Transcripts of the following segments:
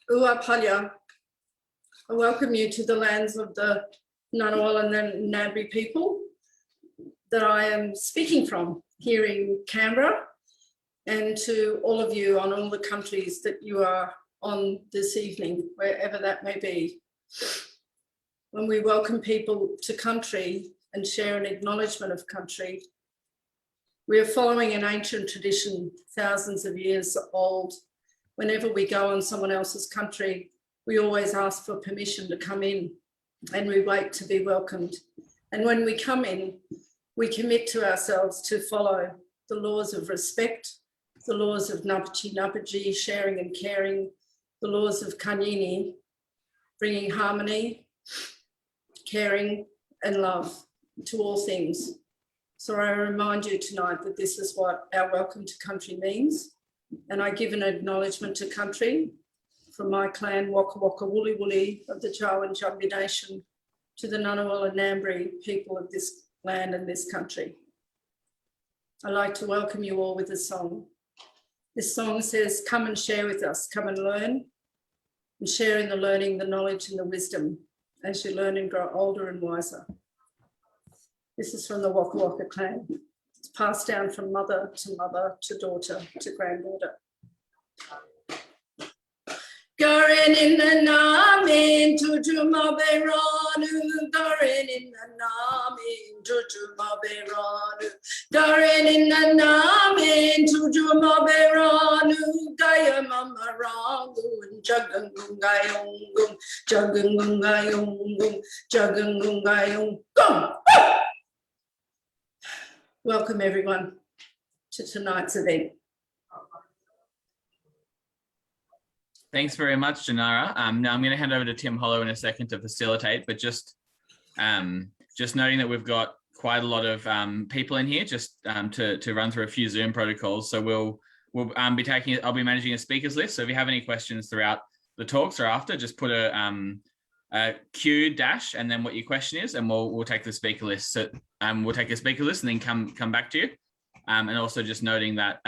Ua Palya. I welcome you to the lands of the Ngunnawal and the Ngambri people that I am speaking from here in Canberra, and to all of you on all the countries that you are on this evening, wherever that may be. When we welcome people to country and share an acknowledgement of country, we are following an ancient tradition, thousands of years old. Whenever we go on someone else's country, we always ask for permission to come in, and we wait to be welcomed. And when we come in, we commit to ourselves to follow the laws of respect, the laws of Napachi Napaji, sharing and caring, the laws of Kanyini, bringing harmony, caring and love to all things. So I remind you tonight that this is what our welcome to country means. And I give an acknowledgement to country from my clan, Waka Waka Woolly Woolly of the Jawa and Jumbi Nation, to the Ngunnawal and Ngambri people of this land and this country. I'd like to welcome you all with a song. This song says, come and share with us, come and learn, and share in the learning, the knowledge and the wisdom as you learn and grow older and wiser. This is from the Waka Waka clan. It's passed down from mother to daughter to granddaughter. Goreng in the namin tutu maberanu, Goreng in the namin tutu maberanu, Goreng in the namin tutu maberanu, Gaya mamarangu and jagangungayungum, jagangungayungum, jagangungayungum. Welcome everyone to tonight's event. Thanks very much, Tjanara. Now I'm going to hand over to Tim Hollo in a second to facilitate, but just noting that we've got quite a lot of people in here, just to run through a few Zoom protocols. So I'll be managing a speakers list. So if you have any questions throughout the talks or after, just put a Q dash and then what your question is, and we'll take the speaker list. So we'll take a speaker list and then come back to you. And also just noting that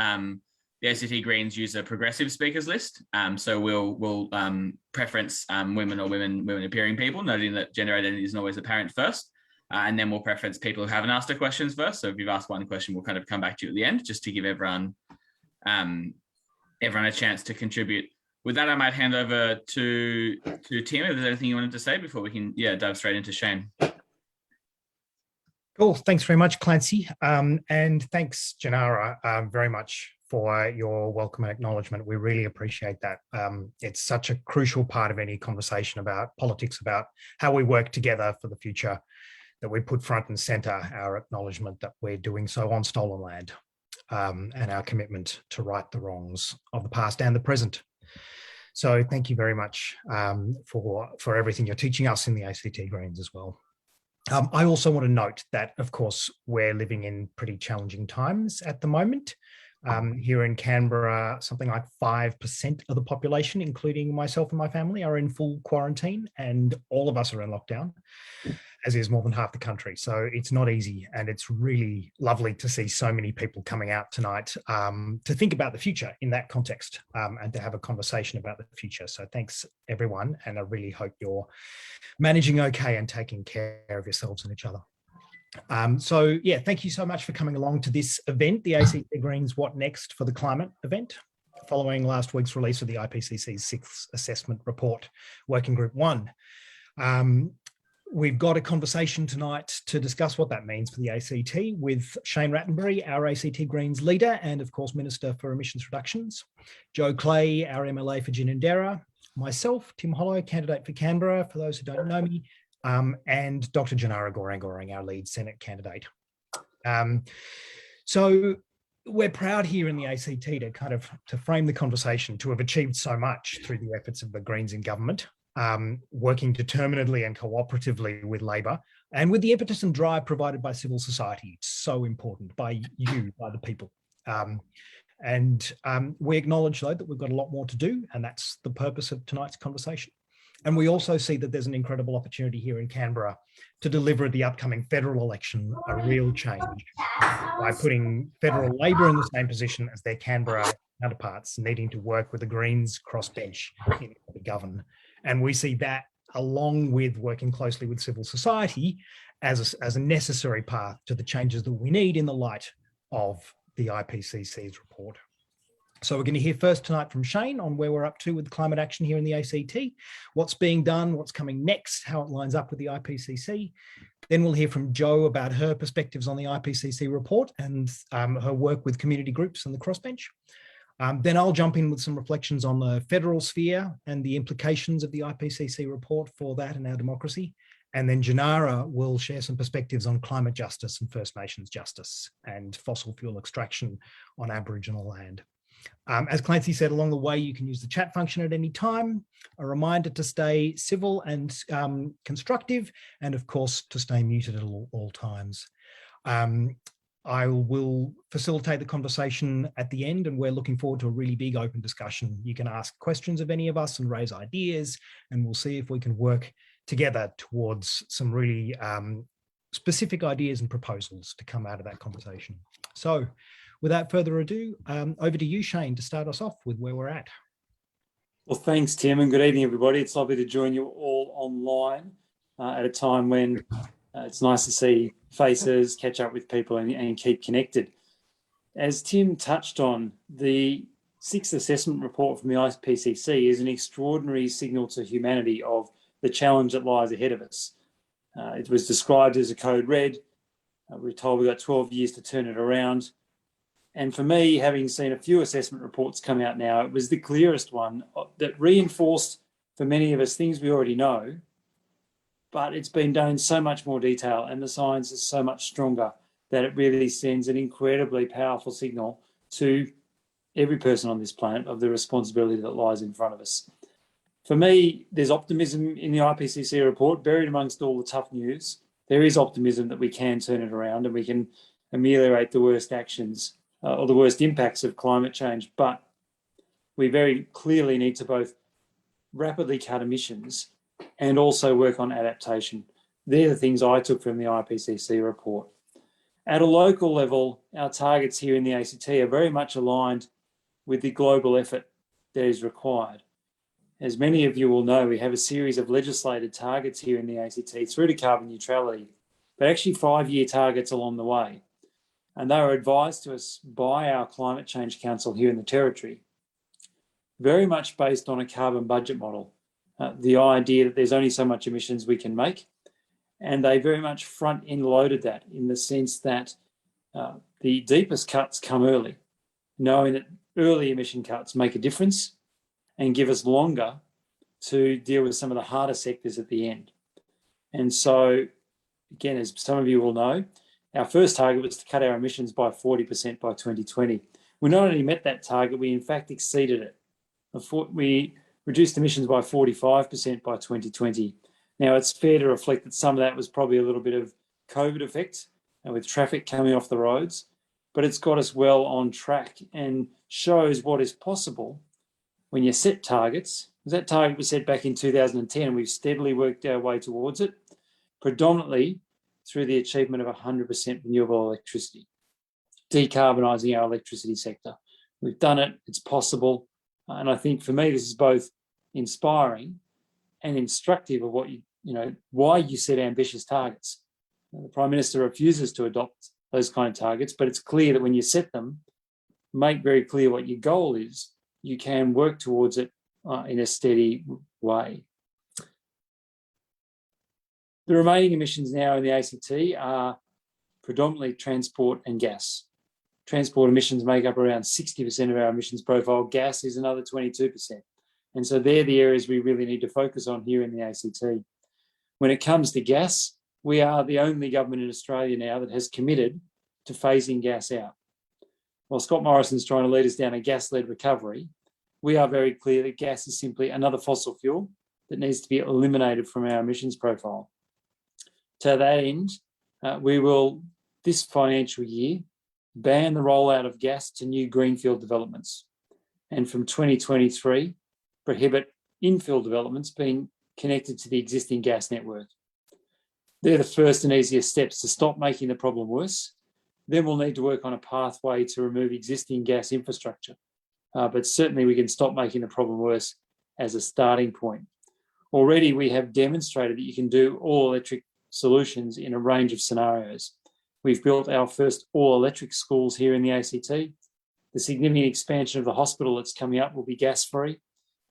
the ACT Greens use a progressive speakers list, so we'll preference women or women appearing people, noting that gender identity isn't always apparent first, and then we'll preference people who haven't asked a question first. So if you've asked one question, we'll kind of come back to you at the end, just to give everyone a chance to contribute. With that, I might hand over to Tim if there's anything you wanted to say before we can dive straight into Shane. Cool, thanks very much, Clancy, and thanks, Tjanara, very much for your welcome and acknowledgement. We really appreciate that. It's such a crucial part of any conversation about politics, about how we work together for the future, that we put front and center our acknowledgement that we're doing so on stolen land, and our commitment to right the wrongs of the past and the present. So thank you very much for everything you're teaching us in the ACT Greens as well. I also want to note that, of course, we're living in pretty challenging times at the moment. Here in Canberra, something like 5% of the population, including myself and my family, are in full quarantine, and all of us are in lockdown, as is more than half the country. So it's not easy, and it's really lovely to see so many people coming out tonight to think about the future in that context, and to have a conversation about the future. So thanks, everyone, and I really hope you're managing okay and taking care of yourselves and each other. So yeah, thank you so much for coming along to this event, the ACT Greens What Next for the Climate event, following last week's release of the IPCC's 6th Assessment Report, Working Group 1. We've got a conversation tonight to discuss what that means for the ACT with Shane Rattenbury, our ACT Greens leader and of course Minister for Emissions Reductions, Jo Clay, our MLA for Ginnindera, myself, Tim Hollo, candidate for Canberra, for those who don't know me, and Dr. Tjanara Goreng, our lead Senate candidate. So we're proud here in the ACT to frame the conversation, to have achieved so much through the efforts of the Greens in government, working determinedly and cooperatively with Labor, and with the impetus and drive provided by civil society. It's so important, by you, by the people. We acknowledge, though, that we've got a lot more to do, and that's the purpose of tonight's conversation. And we also see that there's an incredible opportunity here in Canberra to deliver at the upcoming federal election a real change by putting federal Labor in the same position as their Canberra counterparts, needing to work with the Greens crossbench in the govern. And we see that, along with working closely with civil society, as a necessary path to the changes that we need in the light of the IPCC's report. So we're going to hear first tonight from Shane on where we're up to with climate action here in the ACT, what's being done, what's coming next, how it lines up with the IPCC. Then we'll hear from Jo about her perspectives on the IPCC report and her work with community groups and the crossbench. Then I'll jump in with some reflections on the federal sphere and the implications of the IPCC report for that and our democracy. And then Tjanara will share some perspectives on climate justice and First Nations justice and fossil fuel extraction on Aboriginal land. As Clancy said, along the way, you can use the chat function at any time. A reminder to stay civil and constructive, and of course, to stay muted at all times. I will facilitate the conversation at the end, and we're looking forward to a really big open discussion. You can ask questions of any of us and raise ideas, and we'll see if we can work together towards some really specific ideas and proposals to come out of that conversation. So without further ado, over to you, Shane, to start us off with where we're at. Well, thanks, Tim, and good evening, everybody. It's lovely to join you all online at a time when it's nice to see faces, catch up with people and keep connected. As Tim touched on, the sixth assessment report from the IPCC is an extraordinary signal to humanity of the challenge that lies ahead of us. It was described as a code red. We're told we've got 12 years to turn it around. And for me, having seen a few assessment reports come out now, it was the clearest one that reinforced for many of us things we already know, but it's been done in so much more detail and the science is so much stronger that it really sends an incredibly powerful signal to every person on this planet of the responsibility that lies in front of us. For me, there's optimism in the IPCC report, buried amongst all the tough news. There is optimism that we can turn it around and we can ameliorate the worst actions or the worst impacts of climate change, but we very clearly need to both rapidly cut emissions and also work on adaptation. They're the things I took from the IPCC report. At a local level, our targets here in the ACT are very much aligned with the global effort that is required. As many of you will know, we have a series of legislated targets here in the ACT through to carbon neutrality, but actually 5-year targets along the way. And they were advised to us by our Climate Change Council here in the Territory, very much based on a carbon budget model. The idea that there's only so much emissions we can make, and they very much front-end loaded that in the sense that the deepest cuts come early, knowing that early emission cuts make a difference and give us longer to deal with some of the harder sectors at the end. And so, again, as some of you will know, our first target was to cut our emissions by 40% by 2020. We not only met that target, we in fact exceeded it. We reduced emissions by 45% by 2020. Now, it's fair to reflect that some of that was probably a little bit of COVID effect with traffic coming off the roads, but it's got us well on track and shows what is possible when you set targets. That target was set back in 2010 and we've steadily worked our way towards it, predominantly through the achievement of 100% renewable electricity, decarbonising our electricity sector. We've done it, it's possible. And I think for me, this is both inspiring and instructive of what why you set ambitious targets. The Prime Minister refuses to adopt those kind of targets, but it's clear that when you set them, make very clear what your goal is, you can work towards it in a steady way. The remaining emissions now in the ACT are predominantly transport and gas. Transport emissions make up around 60% of our emissions profile. Gas is another 22%. And so they're the areas we really need to focus on here in the ACT. When it comes to gas, we are the only government in Australia now that has committed to phasing gas out. While Scott Morrison's trying to lead us down a gas-led recovery, we are very clear that gas is simply another fossil fuel that needs to be eliminated from our emissions profile. To that end, we will, this financial year, ban the rollout of gas to new greenfield developments. And from 2023, prohibit infill developments being connected to the existing gas network. They're the first and easiest steps to stop making the problem worse. Then we'll need to work on a pathway to remove existing gas infrastructure. But certainly we can stop making the problem worse as a starting point. Already we have demonstrated that you can do all electric solutions in a range of scenarios. We've built our first all electric schools here in the ACT. The significant expansion of the hospital that's coming up will be gas free.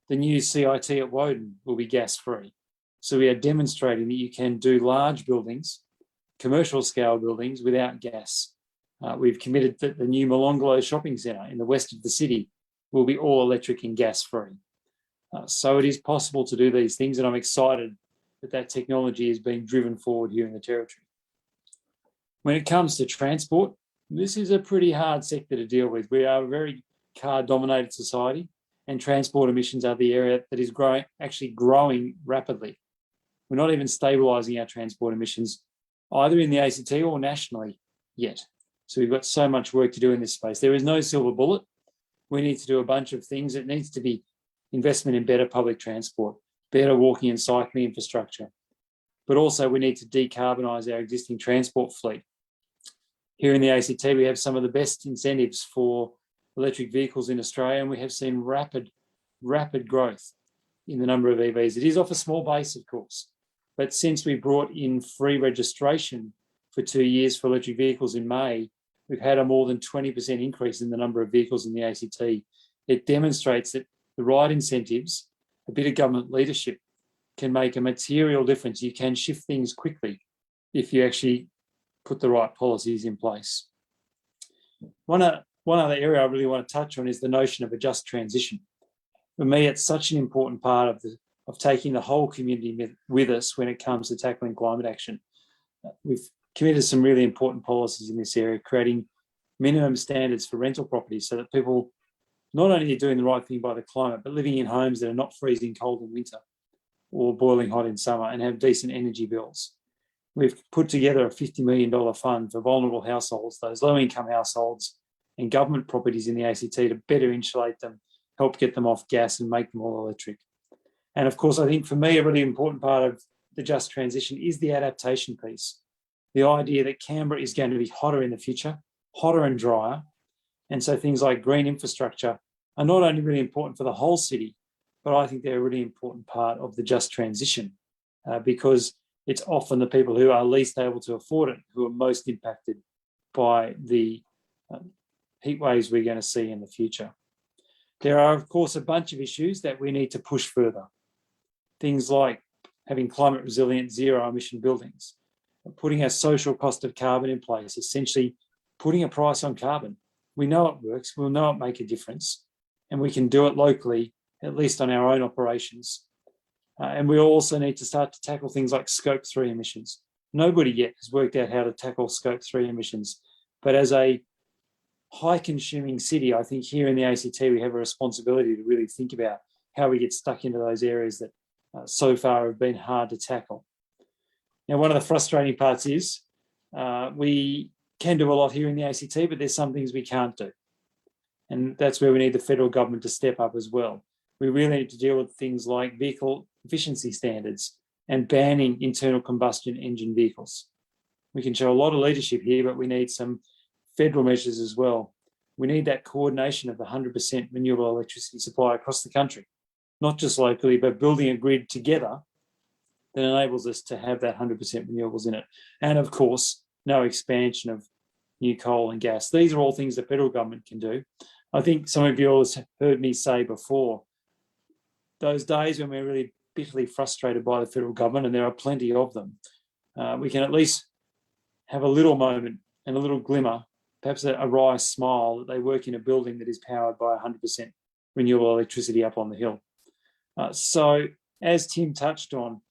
The new CIT at Woden will be gas free. So we are demonstrating that you can do large buildings, commercial scale buildings without gas. We've committed that the new Molonglo shopping centre in the west of the city will be all electric and gas free. So it is possible to do these things, and I'm excited that that technology is being driven forward here in the Territory. When it comes to transport, this is a pretty hard sector to deal with. We are a very car-dominated society, and transport emissions are the area that is actually growing rapidly. We're not even stabilising our transport emissions either in the ACT or nationally yet. So we've got so much work to do in this space. There is no silver bullet. We need to do a bunch of things. It needs to be investment in better public transport, better walking and cycling infrastructure. But also we need to decarbonise our existing transport fleet. Here in the ACT, we have some of the best incentives for electric vehicles in Australia, and we have seen rapid growth in the number of EVs. It is off a small base, of course, but since we brought in free registration for 2 years for electric vehicles in May, we've had a more than 20% increase in the number of vehicles in the ACT. It demonstrates that the right incentives, a bit of government leadership, can make a material difference. You can shift things quickly if you actually put the right policies in place. One other area I really want to touch on is the notion of a just transition. For me, it's such an important part of taking the whole community with us when it comes to tackling climate action. We've committed some really important policies in this area, creating minimum standards for rental properties so that people not only are doing the right thing by the climate, but living in homes that are not freezing cold in winter or boiling hot in summer and have decent energy bills. We've put together a $50 million fund for vulnerable households, those low-income households and government properties in the ACT to better insulate them, help get them off gas and make them all electric. And of course, I think for me, a really important part of the just transition is the adaptation piece. The idea that Canberra is going to be hotter in the future, hotter and drier. And so things like green infrastructure are not only really important for the whole city, but I think they're a really important part of the just transition because it's often the people who are least able to afford it who are most impacted by the heat waves we're going to see in the future. There are, of course, a bunch of issues that we need to push further. Things like having climate resilient zero emission buildings, putting a social cost of carbon in place, essentially putting a price on carbon. We know it works, we'll know it make a difference, and we can do it locally, at least on our own operations. And we also need to start to tackle things like Scope 3 emissions. Nobody yet has worked out how to tackle Scope 3 emissions, but as a high-consuming city, I think here in the ACT we have a responsibility to really think about how we get stuck into those areas that so far have been hard to tackle. Now, one of the frustrating parts is we can do a lot here in the ACT, but there's some things we can't do. And that's where we need the federal government to step up as well. We really need to deal with things like vehicle efficiency standards and banning internal combustion engine vehicles. We can show a lot of leadership here, but we need some federal measures as well. We need that coordination of the 100% renewable electricity supply across the country, not just locally, but building a grid together that enables us to have that 100% renewables in it. And of course, no expansion of new coal and gas. These are all things the federal government can do. I think some of you all have heard me say before, those days when we're really bitterly frustrated by the federal government, and there are plenty of them, we can at least have a little moment and a little glimmer, perhaps a wry smile that they work in a building that is powered by 100% renewable electricity up on the hill. So as Tim touched on,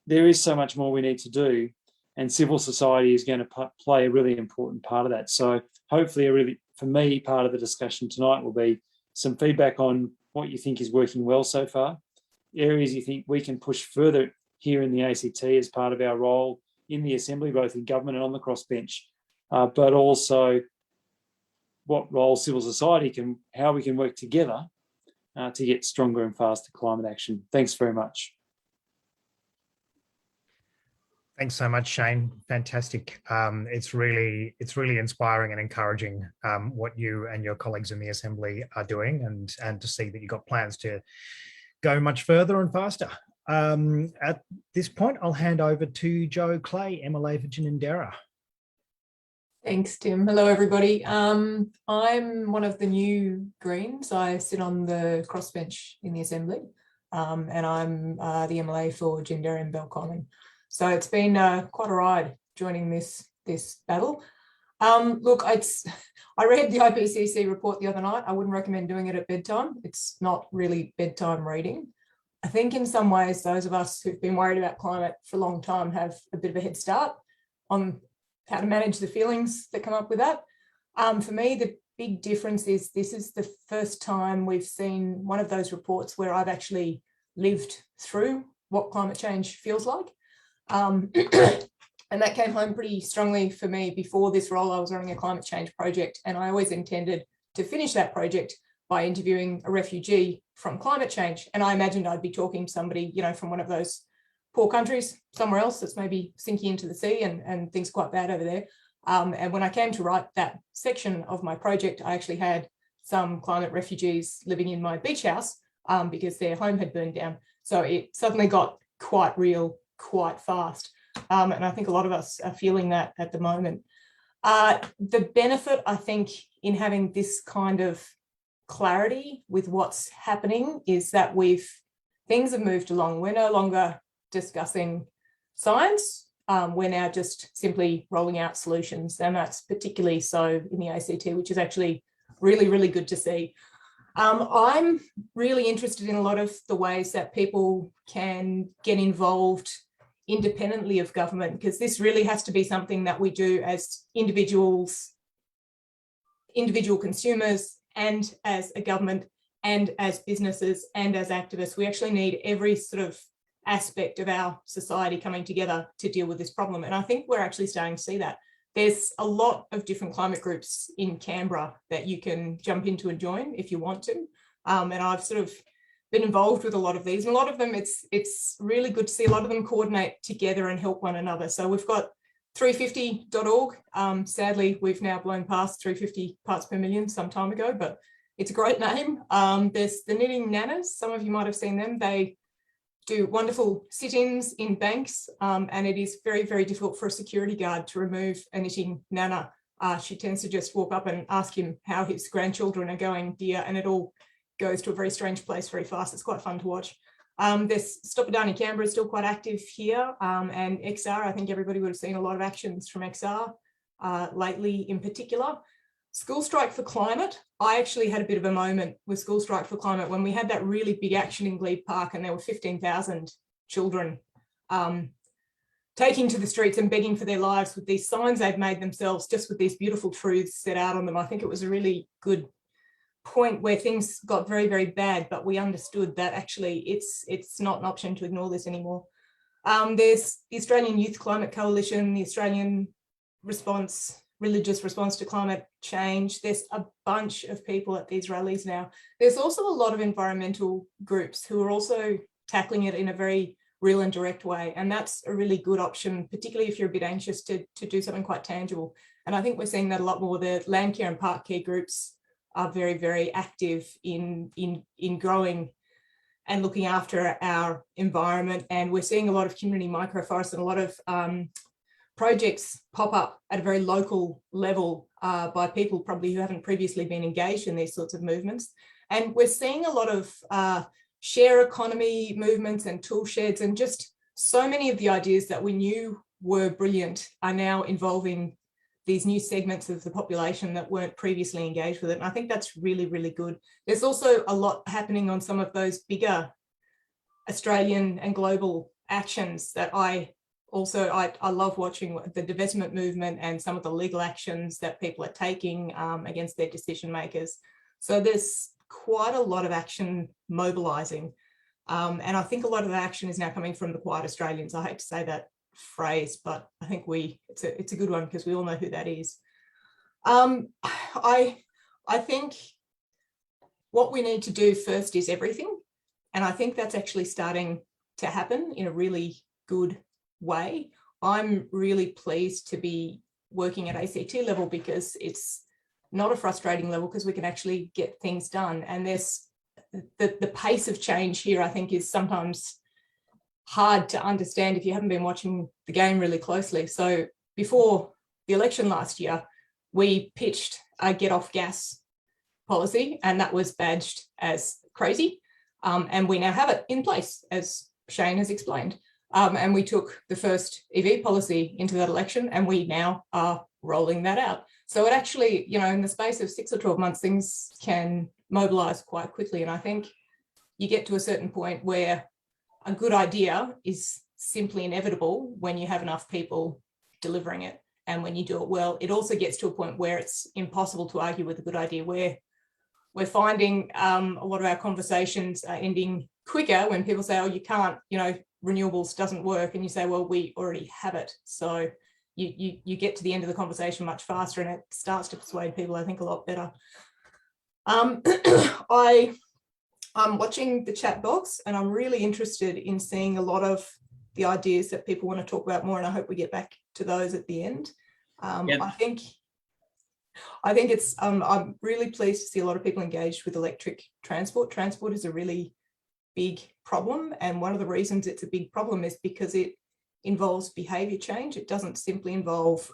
there is so much more we need to do, and civil society is going to play a really important part of that. So hopefully, for me, part of the discussion tonight will be some feedback on what you think is working well so far, areas you think we can push further here in the ACT as part of our role in the Assembly, both in government and on the crossbench, but also what role civil society how we can work together to get stronger and faster climate action. Thanks very much. Thanks so much, Shane. Fantastic. It's really inspiring and encouraging what you and your colleagues in the Assembly are doing, and to see that you've got plans to go much further and faster. At this point, I'll hand over to Jo Clay, MLA for Ginnindera. Thanks, Tim. Hello, everybody. I'm one of the new Greens. I sit on the crossbench in the Assembly, and I'm the MLA for Ginnindera and Belconnen. So it's been quite a ride joining this battle. Look, I read the IPCC report the other night. I wouldn't recommend doing it at bedtime. It's not really bedtime reading. I think in some ways, those of us who've been worried about climate for a long time have a bit of a head start on how to manage the feelings that come up with that. For me, the big difference is this is the first time we've seen one of those reports where I've actually lived through what climate change feels like. And that came home pretty strongly for me. Before this role, I was running a climate change project, and I always intended to finish that project by interviewing a refugee from climate change. And I imagined I'd be talking to somebody, from one of those poor countries somewhere else that's maybe sinking into the sea and things quite bad over there. And when I came to write that section of my project, I actually had some climate refugees living in my beach house because their home had burned down. So it suddenly got quite real, quite fast. And I think a lot of us are feeling that at the moment. The benefit, I think, in having this kind of clarity with what's happening is that things have moved along. We're no longer discussing science. We're now just simply rolling out solutions, and that's particularly so in the ACT, which is actually really, really good to see. I'm really interested in a lot of the ways that people can get involved independently of government, because this really has to be something that we do as individuals, individual consumers, and as a government, and as businesses, and as activists. We actually need every sort of aspect of our society coming together to deal with this problem. And I think we're actually starting to see that. There's a lot of different climate groups in Canberra that you can jump into and join if you want to. And I've sort of been involved with a lot of these, and a lot of them, it's really good to see a lot of them coordinate together and help one another. So we've got 350.org. Sadly, we've now blown past 350 parts per million some time ago, but it's a great name. There's the Knitting Nanas. Some of you might have seen them. They do wonderful sit-ins in banks, and it is very, very difficult for a security guard to remove a knitting nana. She tends to just walk up and ask him how his grandchildren are going, dear, and it all goes to a very strange place very fast. It's quite fun to watch. There's Stop It Down in Canberra is still quite active here, and XR, I think everybody would have seen a lot of actions from XR lately in particular. School Strike for Climate. I actually had a bit of a moment with School Strike for Climate when we had that really big action in Glebe Park, and there were 15,000 children taking to the streets and begging for their lives with these signs they've made themselves, just with these beautiful truths set out on them. I think it was a really good point where things got very, very bad, but we understood that actually it's not an option to ignore this anymore. There's the Australian Youth Climate Coalition, the Australian Religious Response to Climate Change. There's a bunch of people at these rallies now. There's also a lot of environmental groups who are also tackling it in a very real and direct way. And that's a really good option, particularly if you're a bit anxious to do something quite tangible. And I think we're seeing that a lot more. The land care and park care groups are very, very active in growing and looking after our environment. And we're seeing a lot of community microforests and a lot of projects pop up at a very local level by people probably who haven't previously been engaged in these sorts of movements. And we're seeing a lot of share economy movements and tool sheds, and just so many of the ideas that we knew were brilliant are now involving these new segments of the population that weren't previously engaged with it. And I think that's really, really good. There's also a lot happening on some of those bigger Australian and global actions that I love watching, the divestment movement and some of the legal actions that people are taking against their decision makers. So there's quite a lot of action mobilising. And I think a lot of the action is now coming from the quiet Australians. I hate to say that phrase, but I think it's a good one because we all know who that is. I think what we need to do first is everything. And I think that's actually starting to happen in a really good way. I'm really pleased to be working at ACT level because it's not a frustrating level, because we can actually get things done. And there's the pace of change here, I think, is sometimes hard to understand if you haven't been watching the game really closely. So before the election last year, we pitched a get off gas policy, and that was badged as crazy. And we now have it in place, as Shane has explained. And we took the first EV policy into that election, and we now are rolling that out. So it actually, you know, in the space of 6 or 12 months, things can mobilise quite quickly. And I think you get to a certain point where a good idea is simply inevitable when you have enough people delivering it. And when you do it well, it also gets to a point where it's impossible to argue with a good idea, where we're finding a lot of our conversations are ending quicker when people say, oh, you can't, you know, renewables doesn't work. And you say, well, we already have it. So you get to the end of the conversation much faster, and it starts to persuade people, I think, a lot better. I'm watching the chat box, and I'm really interested in seeing a lot of the ideas that people want to talk about more, and I hope we get back to those at the end. I think it's, I'm really pleased to see a lot of people engaged with electric transport. Transport is a really big problem, and one of the reasons it's a big problem is because it involves behaviour change. It doesn't simply involve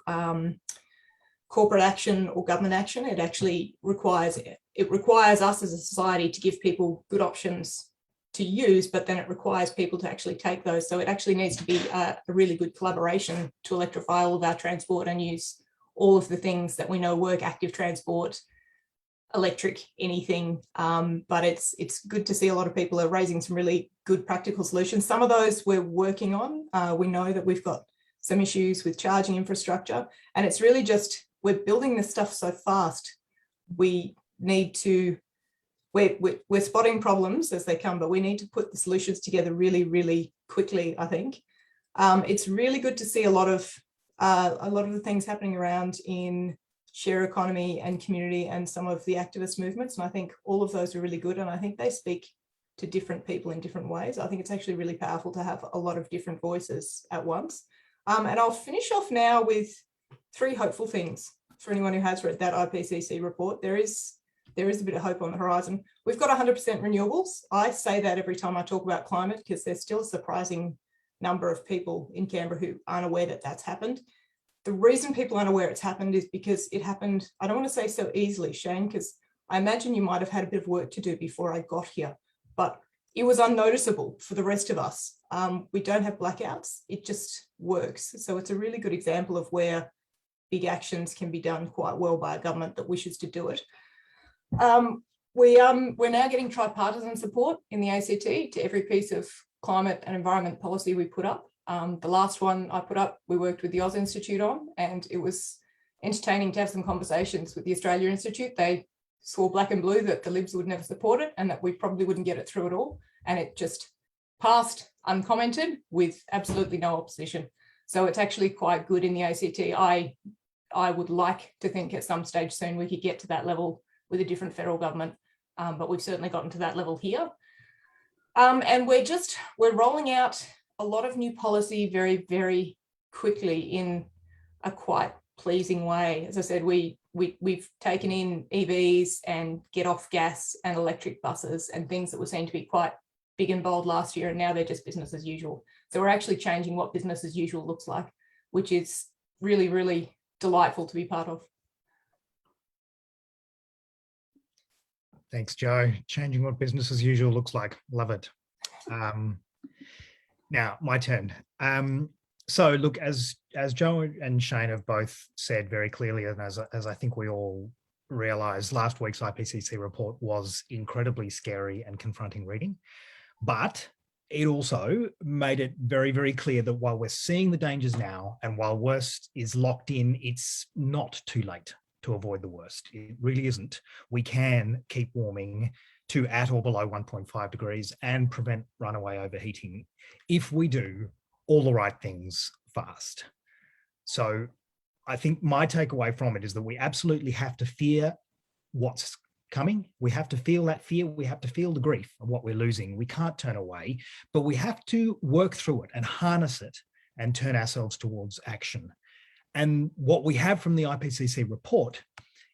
corporate action or government action. It actually requires us as a society to give people good options to use, but then it requires people to actually take those. So it actually needs to be a really good collaboration to electrify all of our transport and use all of the things that we know work: active transport, electric, anything. But it's good to see a lot of people are raising some really good practical solutions. Some of those we're working on. We know that we've got some issues with charging infrastructure, and it's really just, we're building this stuff so fast. We need to, we're spotting problems as they come, but we need to put the solutions together really, really quickly, I think. It's really good to see a lot of the things happening around in share economy and community and some of the activist movements. And I think all of those are really good. And I think they speak to different people in different ways. I think it's actually really powerful to have a lot of different voices at once. And I'll finish off now with 3 hopeful things for anyone who has read that IPCC report. There is a bit of hope on the horizon. We've got 100% renewables. I say that every time I talk about climate, because there's still a surprising number of people in Canberra who aren't aware that that's happened. The reason people aren't aware it's happened is because it happened, I don't want to say so easily, Shane, because I imagine you might have had a bit of work to do before I got here, but it was unnoticeable for the rest of us. We don't have blackouts, it just works. So it's a really good example of where big actions can be done quite well by a government that wishes to do it. We're now getting tripartisan support in the ACT to every piece of climate and environment policy we put up. The last one I put up, we worked with the Oz Institute on, and it was entertaining to have some conversations with the Australia Institute. They swore black and blue that the Libs would never support it and that we probably wouldn't get it through at all. And it just passed uncommented with absolutely no opposition. So it's actually quite good in the ACT. I would like to think at some stage soon we could get to that level with a different federal government, but we've certainly gotten to that level here. And we're rolling out a lot of new policy very, very quickly in a quite pleasing way. As I said, we've taken in EVs and get off gas and electric buses and things that were seen to be quite big and bold last year, and now they're just business as usual. So we're actually changing what business as usual looks like, which is really, really delightful to be part of. Thanks, Joe. Changing what business as usual looks like. Love it. Now, my turn. So look, as Joe and Shane have both said very clearly, and as I think we all realise, last week's IPCC report was incredibly scary and confronting reading, but it also made it very, very clear that while we're seeing the dangers now, and while worst is locked in, it's not too late to avoid the worst. It really isn't. We can keep warming to at or below 1.5 degrees and prevent runaway overheating if we do all the right things fast. So I think my takeaway from it is that we absolutely have to fear what's coming. We have to feel that fear. We have to feel the grief of what we're losing. We can't turn away, but we have to work through it and harness it and turn ourselves towards action. And what we have from the IPCC report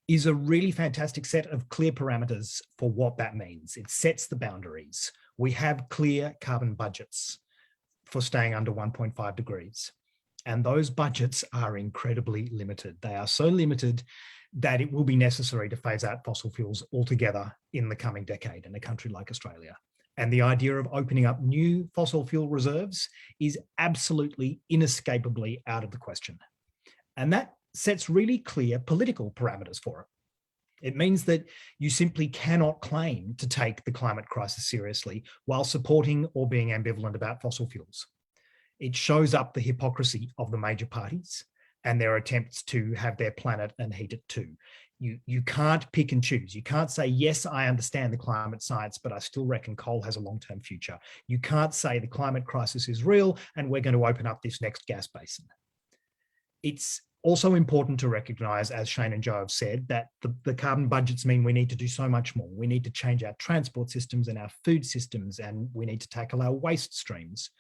is a really fantastic set of clear parameters for what that means. It sets the boundaries. We have clear carbon budgets for staying under 1.5 degrees. And those budgets are incredibly limited. They are so limited that it will be necessary to phase out fossil fuels altogether in the coming decade in a country like Australia. And the idea of opening up new fossil fuel reserves is absolutely inescapably out of the question. And that sets really clear political parameters for it. It means that you simply cannot claim to take the climate crisis seriously while supporting or being ambivalent about fossil fuels. It shows up the hypocrisy of the major parties and their attempts to have their planet and heat it too. You can't pick and choose. You can't say, yes, I understand the climate science, but I still reckon coal has a long-term future. You can't say the climate crisis is real and we're going to open up this next gas basin. It's also important to recognise, as Shane and Joe have said, that the carbon budgets mean we need to do so much more. We need to change our transport systems and our food systems, and we need to tackle our waste streams.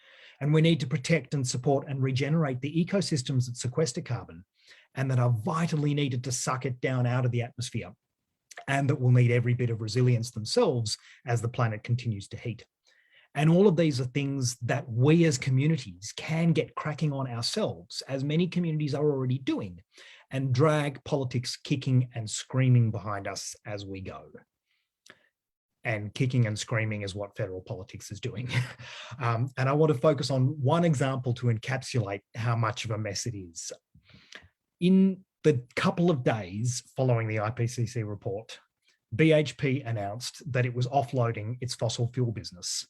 And we need to protect and support and regenerate the ecosystems that sequester carbon and that are vitally needed to suck it down out of the atmosphere, and that will need every bit of resilience themselves as the planet continues to heat. And all of these are things that we as communities can get cracking on ourselves, as many communities are already doing, and drag politics kicking and screaming behind us as we go. And kicking and screaming is what federal politics is doing. And I want to focus on one example to encapsulate how much of a mess it is. In the couple of days following the IPCC report, BHP announced that it was offloading its fossil fuel business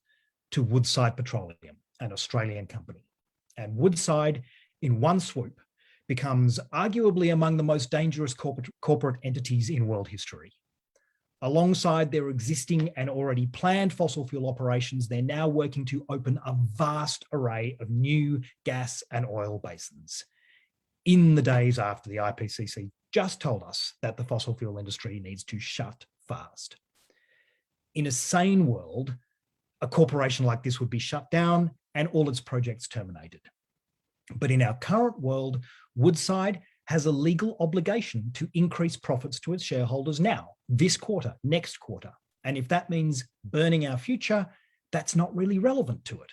to Woodside Petroleum, an Australian company. And Woodside, in one swoop, becomes arguably among the most dangerous corporate entities in world history. Alongside their existing and already planned fossil fuel operations, they're now working to open a vast array of new gas and oil basins in the days after the IPCC just told us that the fossil fuel industry needs to shut fast. In a sane world, a corporation like this would be shut down and all its projects terminated. But in our current world, Woodside has a legal obligation to increase profits to its shareholders now, this quarter, next quarter. And if that means burning our future, that's not really relevant to it.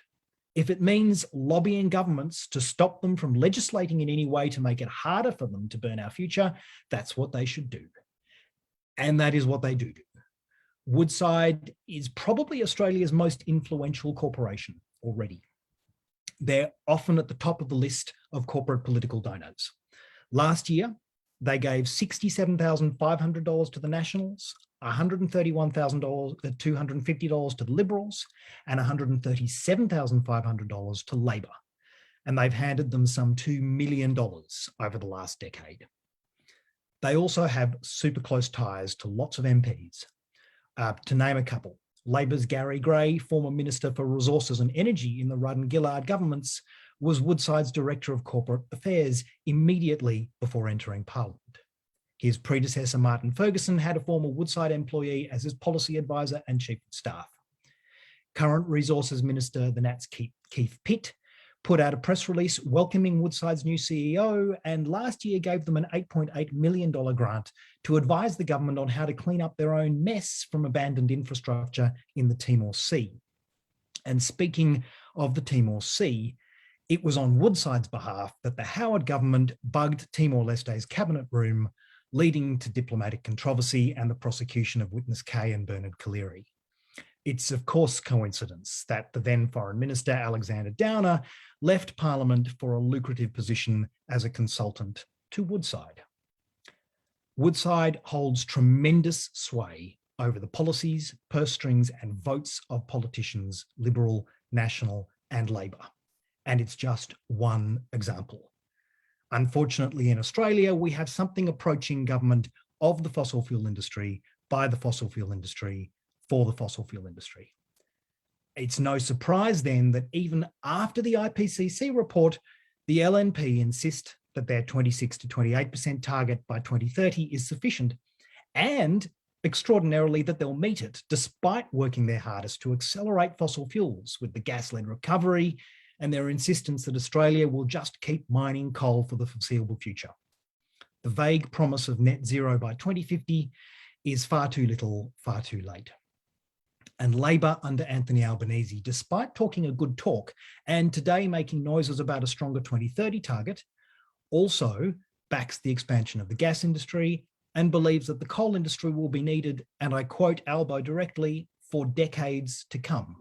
If it means lobbying governments to stop them from legislating in any way to make it harder for them to burn our future, that's what they should do. And that is what they do. Woodside is probably Australia's most influential corporation already. They're often at the top of the list of corporate political donors. Last year, they gave $67,500 to the Nationals, $131,250 to the Liberals, and $137,500 to Labor. And they've handed them some $2 million over the last decade. They also have super close ties to lots of MPs. To name a couple, Labor's Gary Gray, former Minister for Resources and Energy in the Rudd and Gillard governments, was Woodside's Director of Corporate Affairs immediately before entering Parliament. His predecessor, Martin Ferguson, had a former Woodside employee as his policy advisor and chief of staff. Current Resources Minister, the Nats Keith Pitt, put out a press release welcoming Woodside's new CEO, and last year gave them an $8.8 million grant to advise the government on how to clean up their own mess from abandoned infrastructure in the Timor Sea. And speaking of the Timor Sea, it was on Woodside's behalf that the Howard government bugged Timor-Leste's cabinet room, leading to diplomatic controversy and the prosecution of witness K and Bernard Collaery. It's of course coincidence that the then Foreign Minister, Alexander Downer, left Parliament for a lucrative position as a consultant to Woodside. Woodside holds tremendous sway over the policies, purse strings and votes of politicians, Liberal, National and Labor. And it's just one example. Unfortunately, in Australia, we have something approaching government of the fossil fuel industry, by the fossil fuel industry, for the fossil fuel industry. It's no surprise then that even after the IPCC report, the LNP insist that their 26 to 28% target by 2030 is sufficient, and extraordinarily that they'll meet it despite working their hardest to accelerate fossil fuels with the gas-led recovery and their insistence that Australia will just keep mining coal for the foreseeable future. The vague promise of net zero by 2050 is far too little, far too late. And Labor under Anthony Albanese, despite talking a good talk and today making noises about a stronger 2030 target, also backs the expansion of the gas industry and believes that the coal industry will be needed, and I quote Albo directly, for decades to come.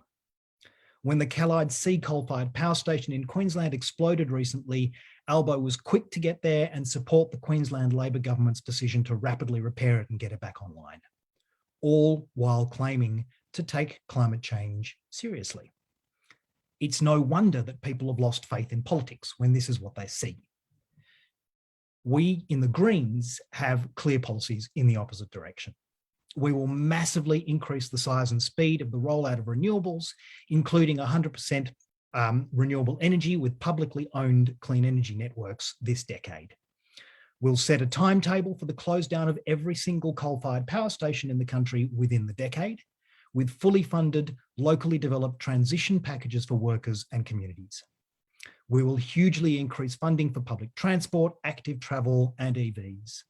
When the Callide C coal-fired power station in Queensland exploded recently, Albo was quick to get there and support the Queensland Labor government's decision to rapidly repair it and get it back online, all while claiming to take climate change seriously. It's no wonder that people have lost faith in politics when this is what they see. We in the Greens have clear policies in the opposite direction. We will massively increase the size and speed of the rollout of renewables, including 100% renewable energy with publicly owned clean energy networks this decade. We'll set a timetable for the close down of every single coal-fired power station in the country within the decade, with fully funded, locally developed transition packages for workers and communities. We will hugely increase funding for public transport, active travel and EVs,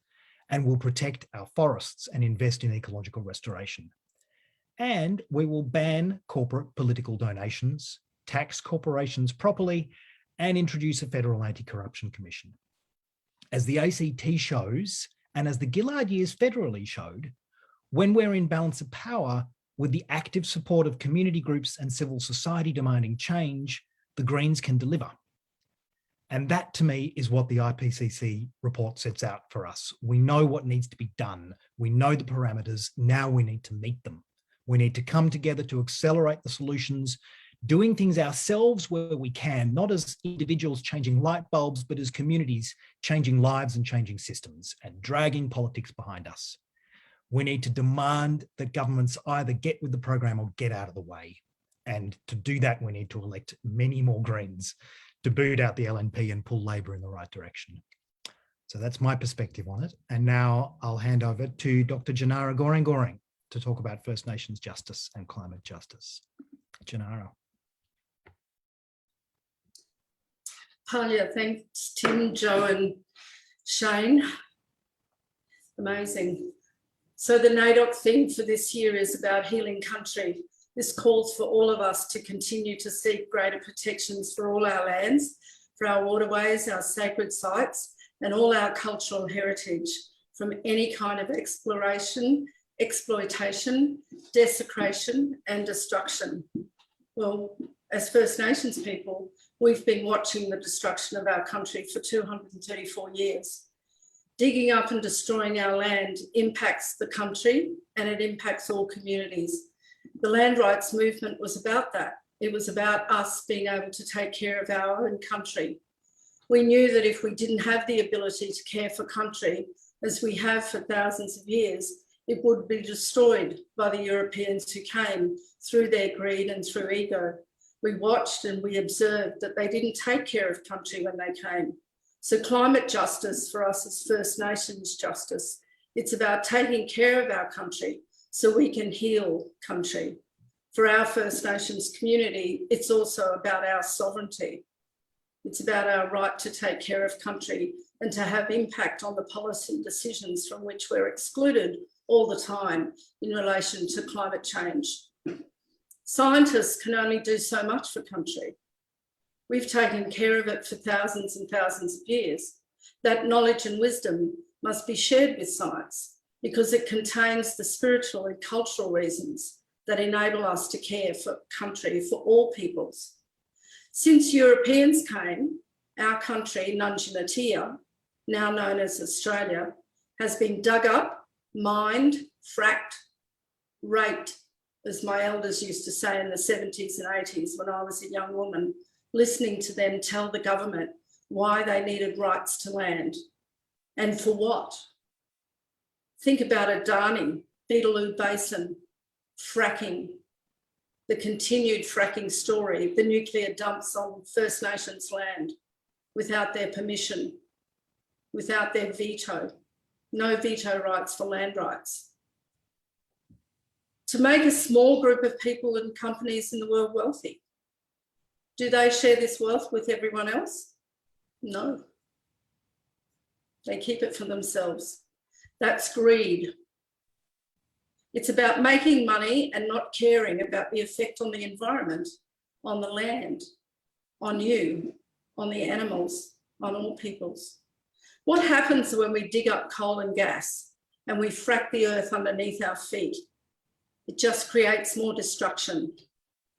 and will protect our forests and invest in ecological restoration. And we will ban corporate political donations, tax corporations properly, and introduce a federal anti-corruption commission. As the ACT shows, and as the Gillard years federally showed, when we're in balance of power, with the active support of community groups and civil society demanding change, the Greens can deliver. And that, to me, is what the IPCC report sets out for us. We know what needs to be done. We know the parameters. Now we need to meet them. We need to come together to accelerate the solutions, doing things ourselves where we can, not as individuals changing light bulbs, but as communities changing lives and changing systems and dragging politics behind us. We need to demand that governments either get with the program or get out of the way. And to do that, we need to elect many more Greens to boot out the LNP and pull Labor in the right direction. So that's my perspective on it. And now I'll hand over to Dr. Tjanara Goreng to talk about First Nations justice and climate justice. Tjanara. Palia, thanks Tim, Joe and Shane. Amazing. So the NAIDOC theme for this year is about healing country. This calls for all of us to continue to seek greater protections for all our lands, for our waterways, our sacred sites, and all our cultural heritage from any kind of exploration, exploitation, desecration, and destruction. Well, as First Nations people, we've been watching the destruction of our country for 234 years. Digging up and destroying our land impacts the country and it impacts all communities. The land rights movement was about that. It was about us being able to take care of our own country. We knew that if we didn't have the ability to care for country, as we have for thousands of years, it would be destroyed by the Europeans who came through their greed and through ego. We watched and we observed that they didn't take care of country when they came. So climate justice for us is First Nations justice. It's about taking care of our country so we can heal country. For our First Nations community, it's also about our sovereignty. It's about our right to take care of country and to have impact on the policy decisions from which we're excluded all the time in relation to climate change. Scientists can only do so much for country. We've taken care of it for thousands and thousands of years. That knowledge and wisdom must be shared with science because it contains the spiritual and cultural reasons that enable us to care for country for all peoples. Since Europeans came, our country, Nunjinatia, now known as Australia, has been dug up, mined, fracked, raped, as my elders used to say in the 70s and 80s when I was a young woman, listening to them tell the government why they needed rights to land and for what. Think about Adani, Beetaloo Basin, fracking, the continued fracking story, the nuclear dumps on First Nations land without their permission, without their veto, no veto rights for land rights. To make a small group of people and companies in the world wealthy. Do they share this wealth with everyone else? No. They keep it for themselves. That's greed. It's about making money and not caring about the effect on the environment, on the land, on you, on the animals, on all peoples. What happens when we dig up coal and gas and we frack the earth underneath our feet? It just creates more destruction.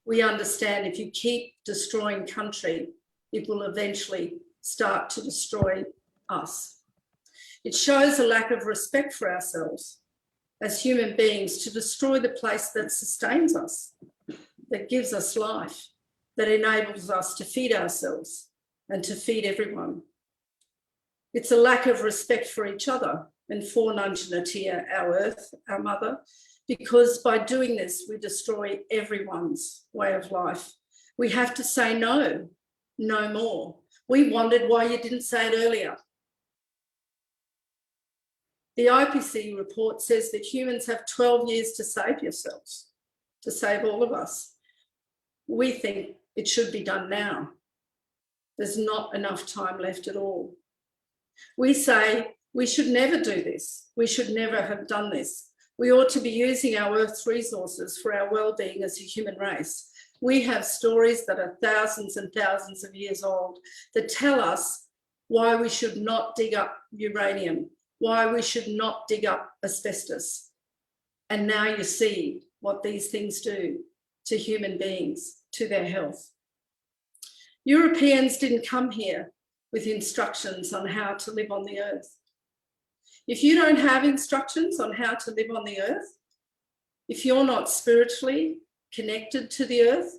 We understand if you keep destroying country, it will eventually start to destroy us. It shows a lack of respect for ourselves as human beings to destroy the place that sustains us, that gives us life, that enables us to feed ourselves and to feed everyone. It's a lack of respect for each other and for Ginnindera, our earth, our mother, because by doing this, we destroy everyone's way of life. We have to say no, no more. We wondered why you didn't say it earlier. The IPCC report says that humans have 12 years to save yourselves, to save all of us. We think it should be done now. There's not enough time left at all. We say we should never do this. We should never have done this. We ought to be using our Earth's resources for our well-being as a human race. We have stories that are thousands and thousands of years old that tell us why we should not dig up uranium, why we should not dig up asbestos. And now you see what these things do to human beings, to their health. Europeans didn't come here with instructions on how to live on the earth. If you don't have instructions on how to live on the earth, if you're not spiritually connected to the earth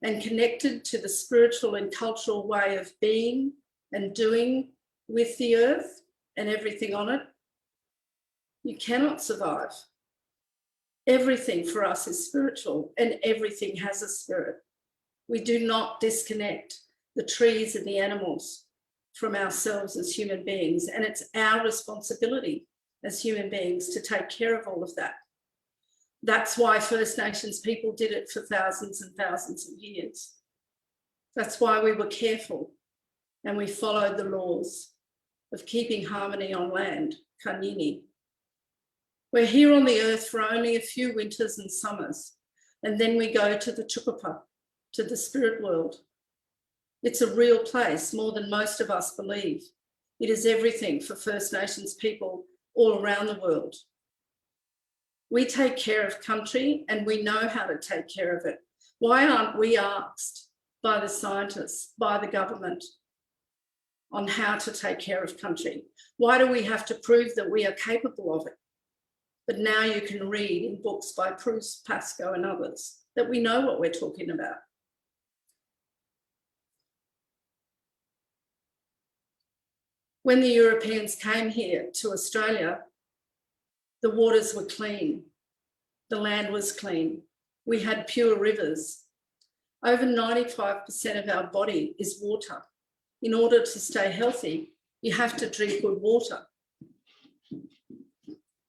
and connected to the spiritual and cultural way of being and doing with the earth and everything on it, you cannot survive. Everything for us is spiritual and everything has a spirit. We do not disconnect the trees and the animals from ourselves as human beings, and it's our responsibility as human beings to take care of all of that. That's why First Nations people did it for thousands and thousands of years. That's why we were careful and we followed the laws of keeping harmony on land, Kanyini. We're here on the earth for only a few winters and summers, and then we go to the Chukupa, to the spirit world. It's a real place, more than most of us believe. It is everything for First Nations people all around the world. We take care of country and we know how to take care of it. Why aren't we asked by the scientists, by the government, on how to take care of country? Why do we have to prove that we are capable of it? But now you can read in books by Bruce Pascoe and others that we know what we're talking about. When the Europeans came here to Australia, the waters were clean, the land was clean, we had pure rivers. Over 95% of our body is water. In order to stay healthy, you have to drink good water.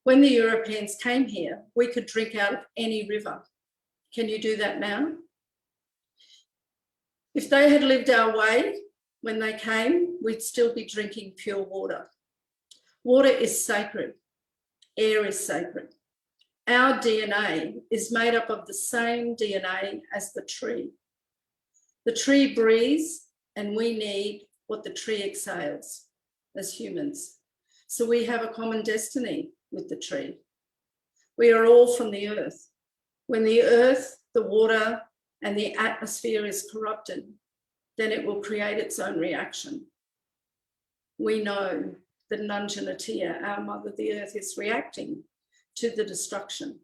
When the Europeans came here, we could drink out of any river. Can you do that now? If they had lived our way, when they came, we'd still be drinking pure water. Water is sacred. Air is sacred. Our DNA is made up of the same DNA as the tree. The tree breathes and we need what the tree exhales as humans. So we have a common destiny with the tree. We are all from the earth. When the earth, the water, and the atmosphere is corrupted, then it will create its own reaction. We know that Ginnindera, our mother, the earth, is reacting to the destruction.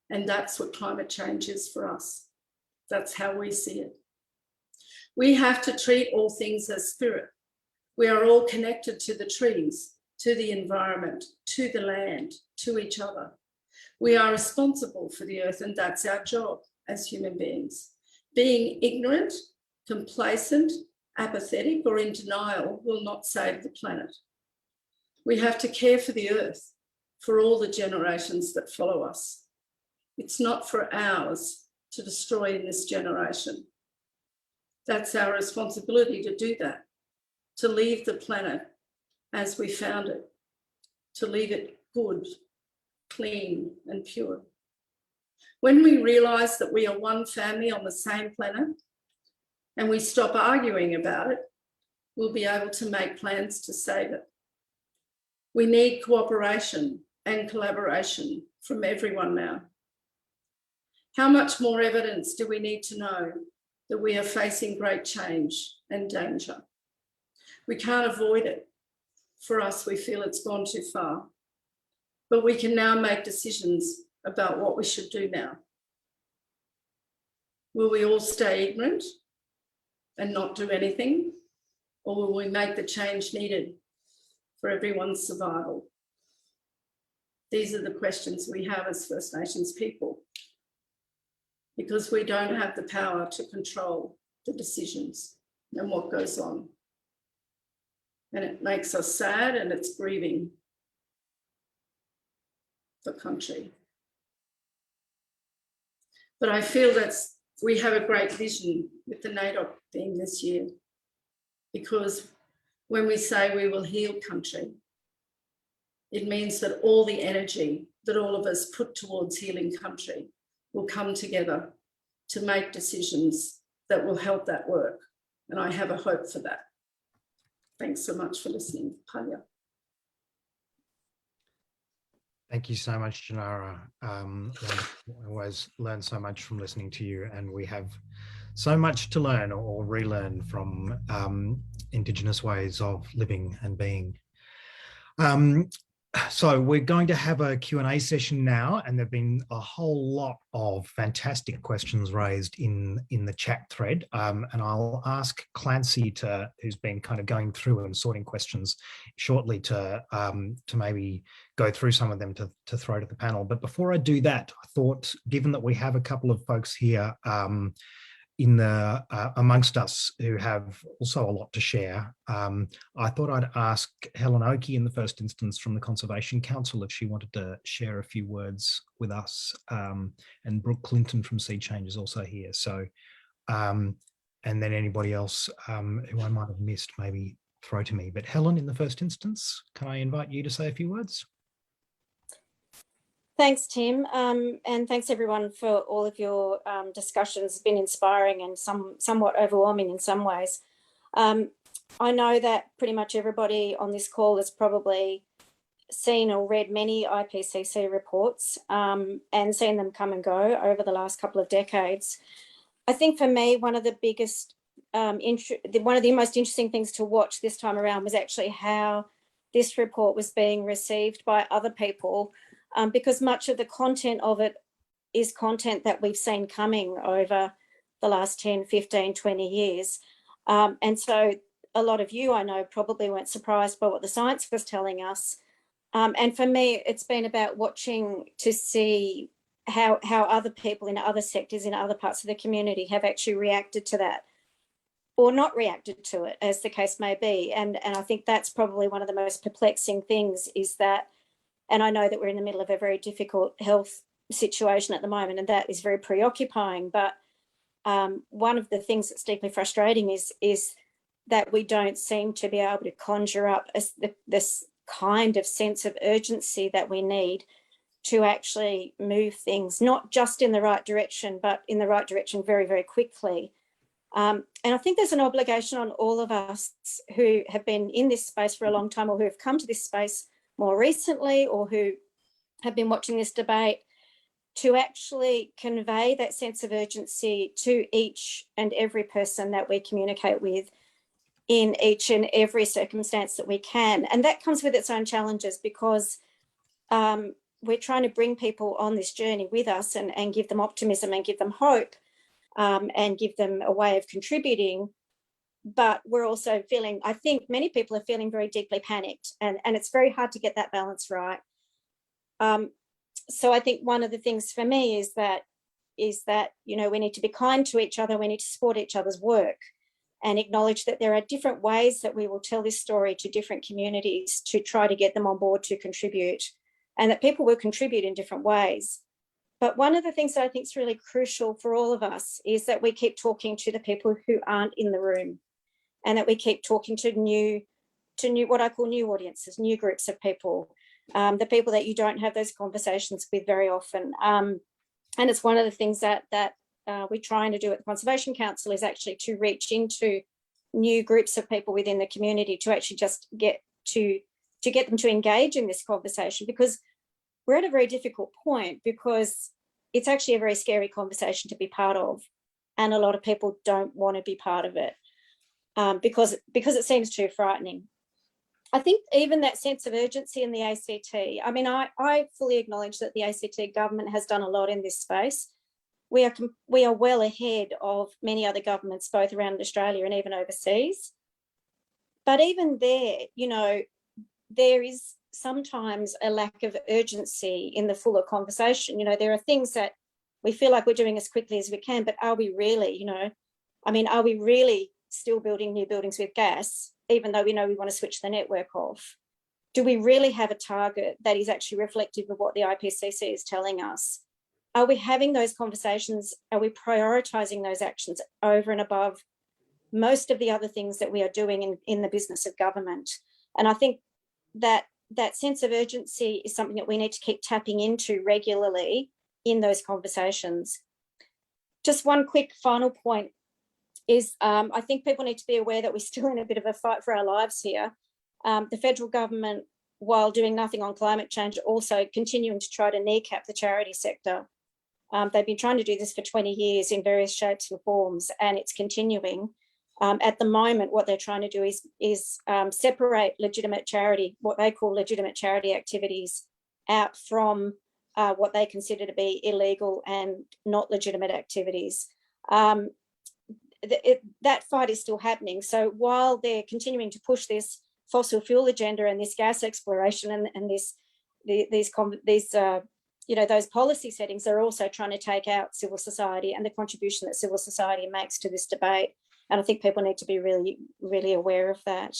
And that's what climate change is for us. That's how we see it. We have to treat all things as spirit. We are all connected to the trees, to the environment, to the land, to each other. We are responsible for the earth, and that's our job as human beings. Being ignorant, complacent, apathetic, or in denial will not save the planet. We have to care for the earth, for all the generations that follow us. It's not for ours to destroy in this generation. That's our responsibility to do that, to leave the planet as we found it, to leave it good, clean and pure. When we realise that we are one family on the same planet and we stop arguing about it, we'll be able to make plans to save it. We need cooperation and collaboration from everyone now. How much more evidence do we need to know that we are facing great change and danger? We can't avoid it. For us, we feel it's gone too far. But we can now make decisions about what we should do now. Will we all stay ignorant and not do anything? Or will we make the change needed for everyone's survival? These are the questions we have as First Nations people, because we don't have the power to control the decisions and what goes on. And it makes us sad, and it's grieving the country. But I feel that we have a great vision with the NAIDOC theme this year, because when we say we will heal country, it means that all the energy that all of us put towards healing country will come together to make decisions that will help that work. And I have a hope for that. Thanks so much for listening. Panya. Thank you so much, Tjanara. I always learn so much from listening to you, and we have so much to learn or relearn from Indigenous ways of living and being. So we're going to have a Q&A session now, and there've been a whole lot of fantastic questions raised in the chat thread. And I'll ask Clancy who's been kind of going through and sorting questions shortly to maybe go through some of them to throw to the panel. But before I do that, I thought, given that we have a couple of folks here amongst us who have also a lot to share, I thought I'd ask Helen Oakey in the first instance from the Conservation Council if she wanted to share a few words with us, and Brooke Clinton from Sea Change is also here. So, and then anybody else who I might have missed, maybe throw to me. But Helen, in the first instance, can I invite you to say a few words? Thanks, Tim, and thanks everyone for all of your discussions. It's been inspiring and somewhat overwhelming in some ways. I know that pretty much everybody on this call has probably seen or read many IPCC reports and seen them come and go over the last couple of decades. I think for me, one of the biggest, one of the most interesting things to watch this time around was actually how this report was being received by other people, because much of the content of it is content that we've seen coming over the last 10, 15, 20 years. And so a lot of you, I know, probably weren't surprised by what the science was telling us. And for me, it's been about watching to see how other people in other sectors, in other parts of the community have actually reacted to that or not reacted to it, as the case may be. And I think that's probably one of the most perplexing things is that, and I know that we're in the middle of a very difficult health situation at the moment, and that is very preoccupying. But one of the things that's deeply frustrating is that we don't seem to be able to conjure up this kind of sense of urgency that we need to actually move things, not just in the right direction, but in the right direction very, very quickly. And I think there's an obligation on all of us who have been in this space for a long time, or who have come to this space more recently, or who have been watching this debate, to actually convey that sense of urgency to each and every person that we communicate with in each and every circumstance that we can. And that comes with its own challenges, because we're trying to bring people on this journey with us and give them optimism and give them hope, and give them a way of contributing. But we're also feeling, I think many people are feeling very deeply panicked, and it's very hard to get that balance right. So I think one of the things for me is that, you know, we need to be kind to each other, we need to support each other's work, and acknowledge that there are different ways that we will tell this story to different communities to try to get them on board to contribute, and that people will contribute in different ways. But one of the things that I think is really crucial for all of us is that we keep talking to the people who aren't in the room, and that we keep talking to new new, what I call new audiences, new groups of people, the people that you don't have those conversations with very often. And it's one of the things that we're trying to do at the Conservation Council, is actually to reach into new groups of people within the community, to actually just get them to engage in this conversation, because we're at a very difficult point, because it's actually a very scary conversation to be part of, and a lot of people don't want to be part of it because it seems too frightening. I think even that sense of urgency in the ACT, I mean, I fully acknowledge that the ACT government has done a lot in this space. We are well ahead of many other governments, both around Australia and even overseas. But even there, you know, there is sometimes a lack of urgency in the fuller conversation. You know, there are things that we feel like we're doing as quickly as we can, but are we really, you know, I mean, are we really still building new buildings with gas, even though we know we want to switch the network off? Do we really have a target that is actually reflective of what the IPCC is telling us? Are we having those conversations? Are we prioritising those actions over and above most of the other things that we are doing in the business of government? And I think that sense of urgency is something that we need to keep tapping into regularly in those conversations. Just one quick final point is I think people need to be aware that we're still in a bit of a fight for our lives here. The federal government, while doing nothing on climate change, also continuing to try to kneecap the charity sector. They've been trying to do this for 20 years in various shapes and forms, and it's continuing. At the moment, what they're trying to do is separate legitimate charity, what they call legitimate charity activities, out from what they consider to be illegal and not legitimate activities. That fight is still happening. So while they're continuing to push this fossil fuel agenda and this gas exploration and these you know, those policy settings, they're also trying to take out civil society and the contribution that civil society makes to this debate. And I think people need to be really, really aware of that.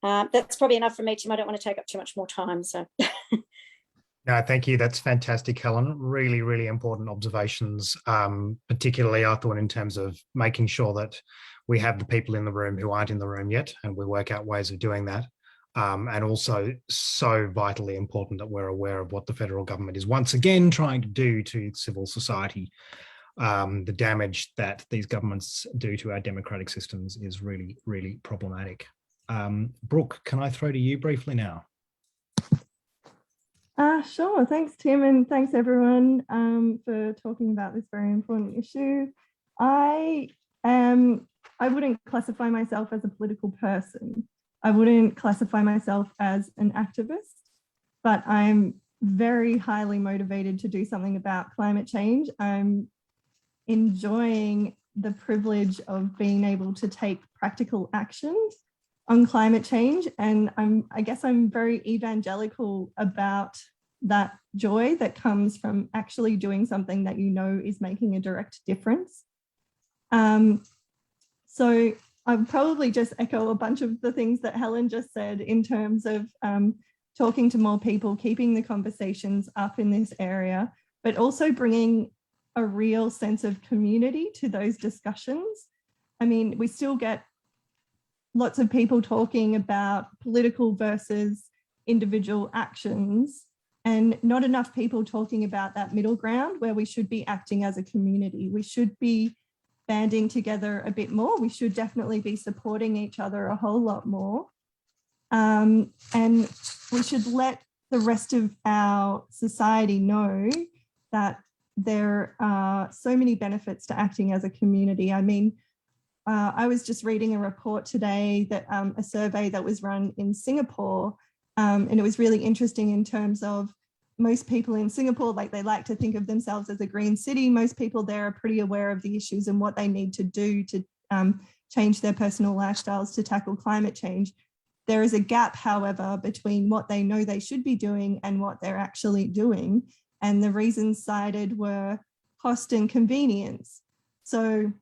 That's probably enough for me, Tim. I don't want to take up too much more time. So. No, thank you. That's fantastic, Helen. Really, really important observations, particularly I thought in terms of making sure that we have the people in the room who aren't in the room yet, and we work out ways of doing that. And also so vitally important that we're aware of what the federal government is once again trying to do to civil society. The damage that these governments do to our democratic systems is really, really problematic. Brooke, can I throw to you briefly now? Sure. Thanks, Tim, and thanks everyone for talking about this very important issue. I wouldn't classify myself as a political person. I wouldn't classify myself as an activist, but I'm very highly motivated to do something about climate change. I'm enjoying the privilege of being able to take practical actions on climate change. And I guess I'm very evangelical about that joy that comes from actually doing something that you know is making a direct difference. So I'll probably just echo a bunch of the things that Helen just said in terms of talking to more people, keeping the conversations up in this area, but also bringing a real sense of community to those discussions. I mean, we still get lots of people talking about political versus individual actions, and not enough people talking about that middle ground where we should be acting as a community. We should be banding together a bit more. We should definitely be supporting each other a whole lot more. And we should let the rest of our society know that there are so many benefits to acting as a community. I mean, I was just reading a report today that a survey that was run in Singapore, and it was really interesting in terms of most people in Singapore, like they like to think of themselves as a green city. Most people there are pretty aware of the issues and what they need to do to change their personal lifestyles to tackle climate change. There is a gap, however, between what they know they should be doing and what they're actually doing. And the reasons cited were cost and convenience. So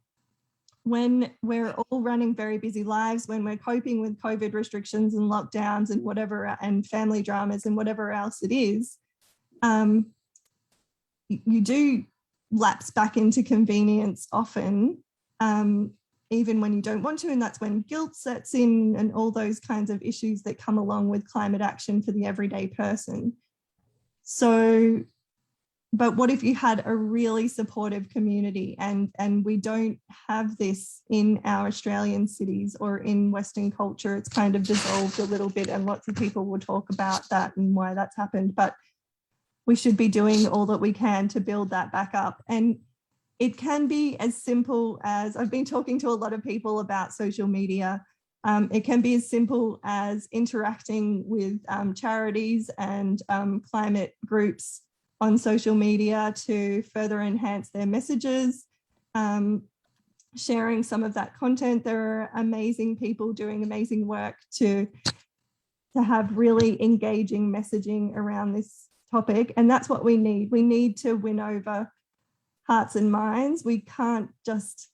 when we're all running very busy lives, when we're coping with COVID restrictions and lockdowns and whatever, and family dramas and whatever else it is, you do lapse back into convenience often. even when you don't want to, and that's when guilt sets in and all those kinds of issues that come along with climate action for the everyday person. So, but what if you had a really supportive community, and we don't have this in our Australian cities or in Western culture? It's kind of dissolved a little bit, and lots of people will talk about that and why that's happened, but we should be doing all that we can to build that back up. And it can be as simple as, I've been talking to a lot of people about social media. It can be as simple as interacting with charities and climate groups on social media to further enhance their messages, sharing some of that content. There are amazing people doing amazing work to have really engaging messaging around this topic. And that's what we need. We need to win over hearts and minds. We can't just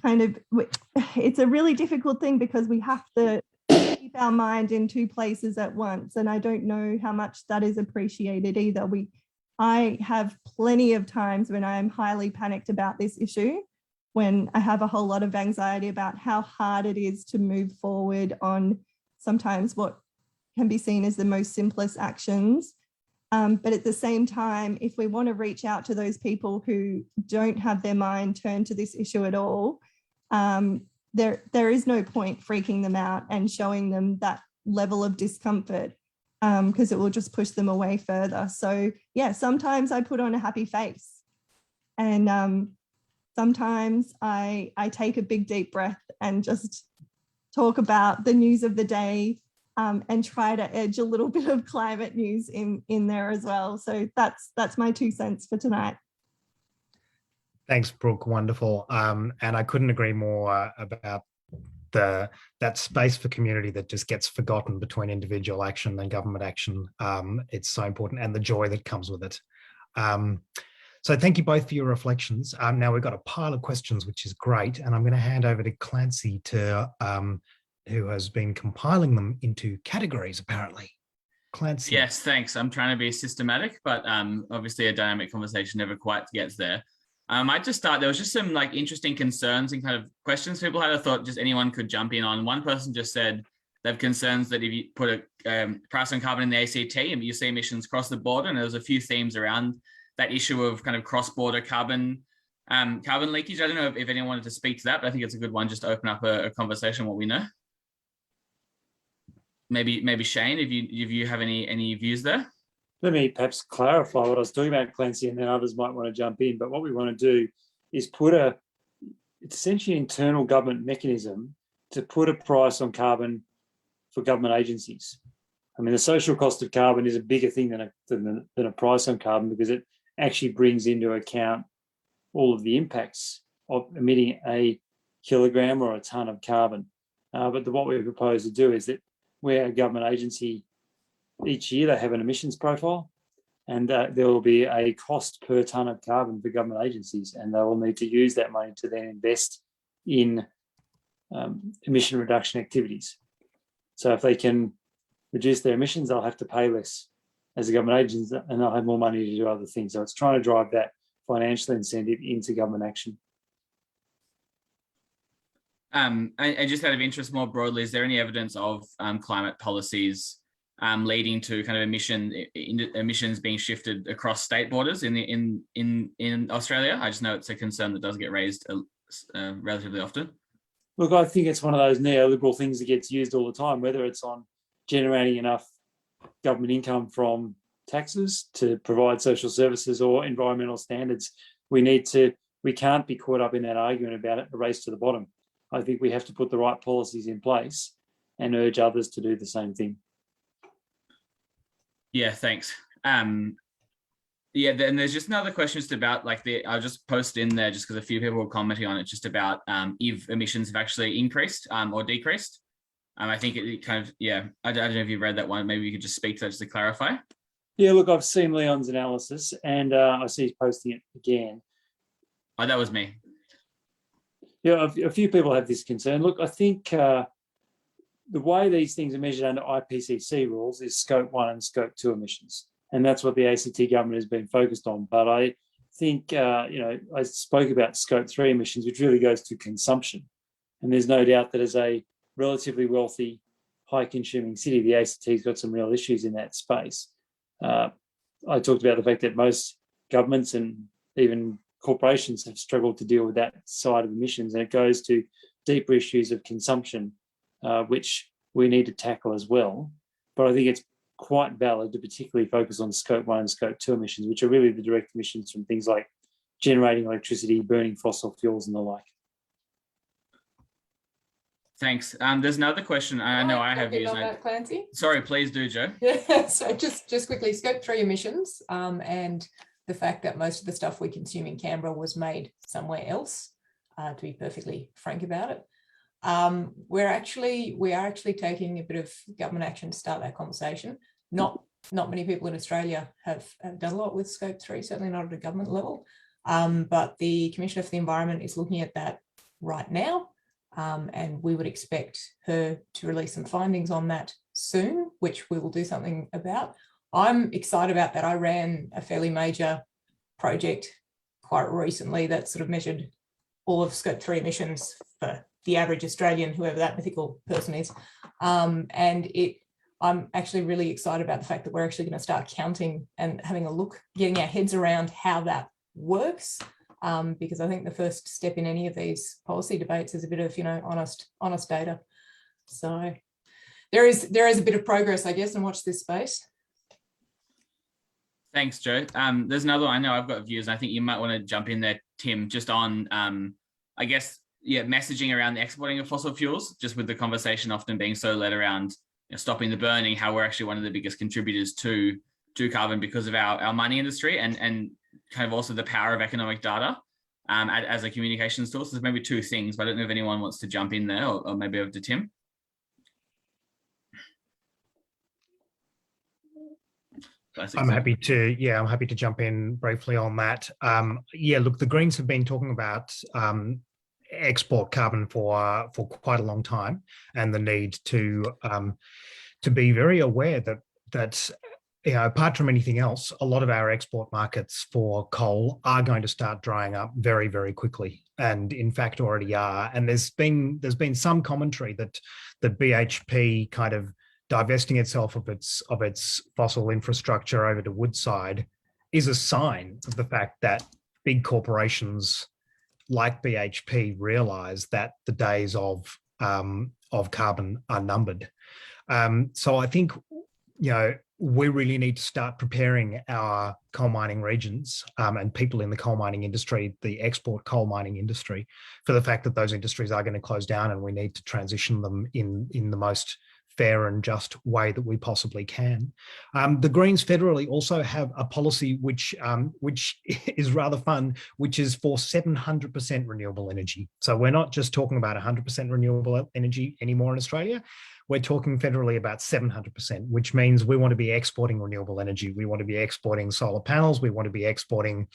it's a really difficult thing because we have to keep our mind in two places at once. And I don't know how much that is appreciated either. I have plenty of times when I am highly panicked about this issue, when I have a whole lot of anxiety about how hard it is to move forward on sometimes what can be seen as the most simplest actions. But at the same time, if we want to reach out to those people who don't have their mind turned to this issue at all, there is no point freaking them out and showing them that level of discomfort, because it will just push them away further. So yeah, sometimes I put on a happy face, and sometimes I take a big deep breath and just talk about the news of the day, and try to edge a little bit of climate news in there as well. So that's my 2 cents for tonight. Thanks, Brooke. Wonderful. And I couldn't agree more about that space for community that just gets forgotten between individual action and government action. It's so important, and the joy that comes with it. So thank you both for your reflections. Now we've got a pile of questions, which is great. And I'm going to hand over to Clancy who has been compiling them into categories, apparently. Clancy. Yes, thanks. I'm trying to be systematic, but obviously a dynamic conversation never quite gets there. I might just start. There was just some interesting concerns and kind of questions people had. I thought just anyone could jump in on. One person just said they have concerns that if you put a price on carbon in the ACT and you see emissions cross the border, and there was a few themes around that issue of kind of cross-border carbon leakage. I don't know if anyone wanted to speak to that, but I think it's a good one just to open up a conversation on what we know. Maybe Shane, if you have any views there. Let me perhaps clarify what I was talking about, Clancy, and then others might want to jump in. But what we want to do is it's essentially an internal government mechanism to put a price on carbon for government agencies. I mean, the social cost of carbon is a bigger thing than a price on carbon, because it actually brings into account all of the impacts of emitting a kilogram or a tonne of carbon. But what we propose to do is that we're a government agency, each year they have an emissions profile, and there will be a cost per tonne of carbon for government agencies, and they will need to use that money to then invest in emission reduction activities. So if they can reduce their emissions, they'll have to pay less as a government agency, and they'll have more money to do other things. So it's trying to drive that financial incentive into government action. And just out of interest more broadly, is there any evidence of climate policies leading to kind of emissions being shifted across state borders in Australia? I just know it's a concern that does get raised relatively often. Look, I think it's one of those neoliberal things that gets used all the time, whether it's on generating enough government income from taxes to provide social services or environmental standards. We can't be caught up in that argument about a race to the bottom. I think we have to put the right policies in place and urge others to do the same thing. Yeah, thanks. Then there's just another question just about I'll just post in there just because a few people were commenting on it, just about if emissions have actually increased or decreased. I think it kind of, I don't know if you've read that one. Maybe you could just speak to that just to clarify. Yeah, look, I've seen Leon's analysis, and I see he's posting it again. Oh, that was me. Yeah, a few people have this concern. Look, I think the way these things are measured under IPCC rules is Scope 1 and Scope 2 emissions. And that's what the ACT government has been focused on. But I think, I spoke about scope 3 emissions, which really goes to consumption. And there's no doubt that as a relatively wealthy, high-consuming city, the ACT's got some real issues in that space. I talked about the fact that most governments and even corporations have struggled to deal with that side of emissions, and it goes to deeper issues of consumption, which we need to tackle as well. But I think it's quite valid to particularly focus on scope 1 and scope 2 emissions, which are really the direct emissions from things like generating electricity, burning fossil fuels and the like. Thanks. There's another question. I know I have views on that, Clancy. Sorry, please do, Joe. Yeah, so just quickly, scope 3 emissions, and the fact that most of the stuff we consume in Canberra was made somewhere else, to be perfectly frank about it. We are actually taking a bit of government action to start that conversation. Not many people in Australia have done a lot with scope 3, certainly not at a government level. But the Commissioner for the Environment is looking at that right now. And we would expect her to release some findings on that soon, which we will do something about. I'm excited about that. I ran a fairly major project quite recently that sort of measured all of scope 3 emissions for the average Australian, whoever that mythical person is. I'm actually really excited about the fact that we're actually going to start counting and having a look, getting our heads around how that works. Because I think the first step in any of these policy debates is a bit of, honest data. So there is a bit of progress, I guess, and watch this space. Thanks, Joe. There's another one. I know I've got views, and I think you might want to jump in there, Tim, just on, messaging around the exporting of fossil fuels, just with the conversation often being so led around stopping the burning, how we're actually one of the biggest contributors to carbon because of our mining industry and kind of also the power of economic data as a communications tool. So there's maybe two things, but I don't know if anyone wants to jump in there or maybe over to Tim. I'm happy to jump in briefly on that. Look, the Greens have been talking about export carbon for quite a long time, and the need to be very aware that apart from anything else, a lot of our export markets for coal are going to start drying up very, very quickly, and in fact already are. And there's been some commentary that BHP kind of divesting itself of its fossil infrastructure over to Woodside is a sign of the fact that big corporations like BHP realize that the days of carbon are numbered. So I think we really need to start preparing our coal mining regions and people in the coal mining industry, the export coal mining industry, for the fact that those industries are going to close down, and we need to transition them in the most fair and just way that we possibly can. The Greens federally also have a policy which is rather fun, which is for 700% renewable energy. So we're not just talking about 100% renewable energy anymore in Australia. We're talking federally about 700%, which means we want to be exporting renewable energy. We want to be exporting solar panels. We want to be exporting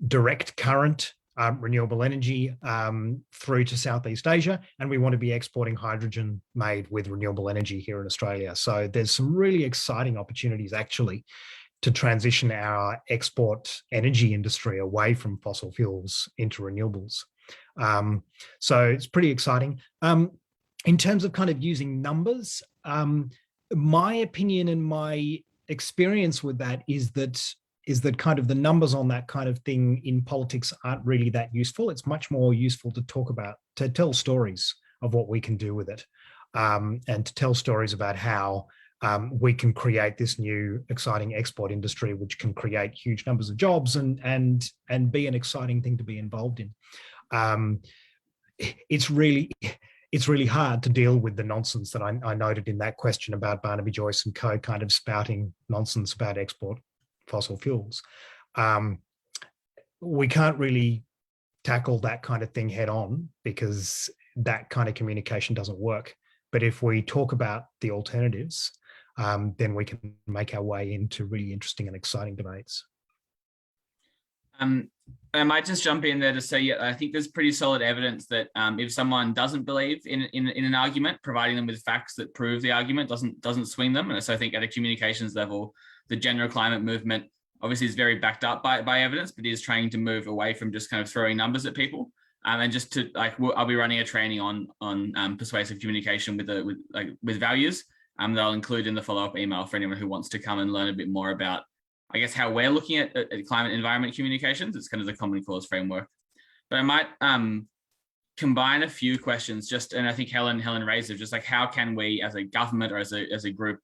direct current renewable energy through to Southeast Asia, and we want to be exporting hydrogen made with renewable energy here in Australia. So there's some really exciting opportunities actually to transition our export energy industry away from fossil fuels into renewables. So it's pretty exciting. In terms of kind of using numbers, my opinion and my experience with that is that kind of the numbers on that kind of thing in politics aren't really that useful. It's much more useful to tell stories of what we can do with it, and to tell stories about how we can create this new exciting export industry, which can create huge numbers of jobs and be an exciting thing to be involved in. It's really hard to deal with the nonsense that I noted in that question about Barnaby Joyce and co kind of spouting nonsense about export fossil fuels. We can't really tackle that kind of thing head on because that kind of communication doesn't work. But if we talk about the alternatives, then we can make our way into really interesting and exciting debates. I might just jump in there to say, I think there's pretty solid evidence that if someone doesn't believe in an argument, providing them with facts that prove the argument doesn't swing them. And so I think at a communications level, the general climate movement obviously is very backed up by evidence, but is trying to move away from just kind of throwing numbers at people. And just to I'll be running a training on persuasive communication with values. That I'll include in the follow-up email for anyone who wants to come and learn a bit more about, I guess, how we're looking at climate environment communications. It's kind of the common cause framework. But I might combine a few questions and I think Helen raised it, just like how can we as a government or as a group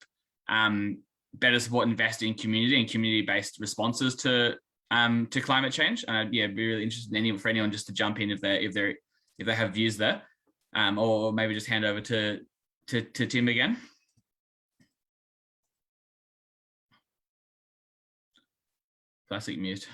better support investing in community and community-based responses to climate change. And I'd be really interested for anyone just to jump in if they have views there, or maybe just hand over to Tim again. Classic mute.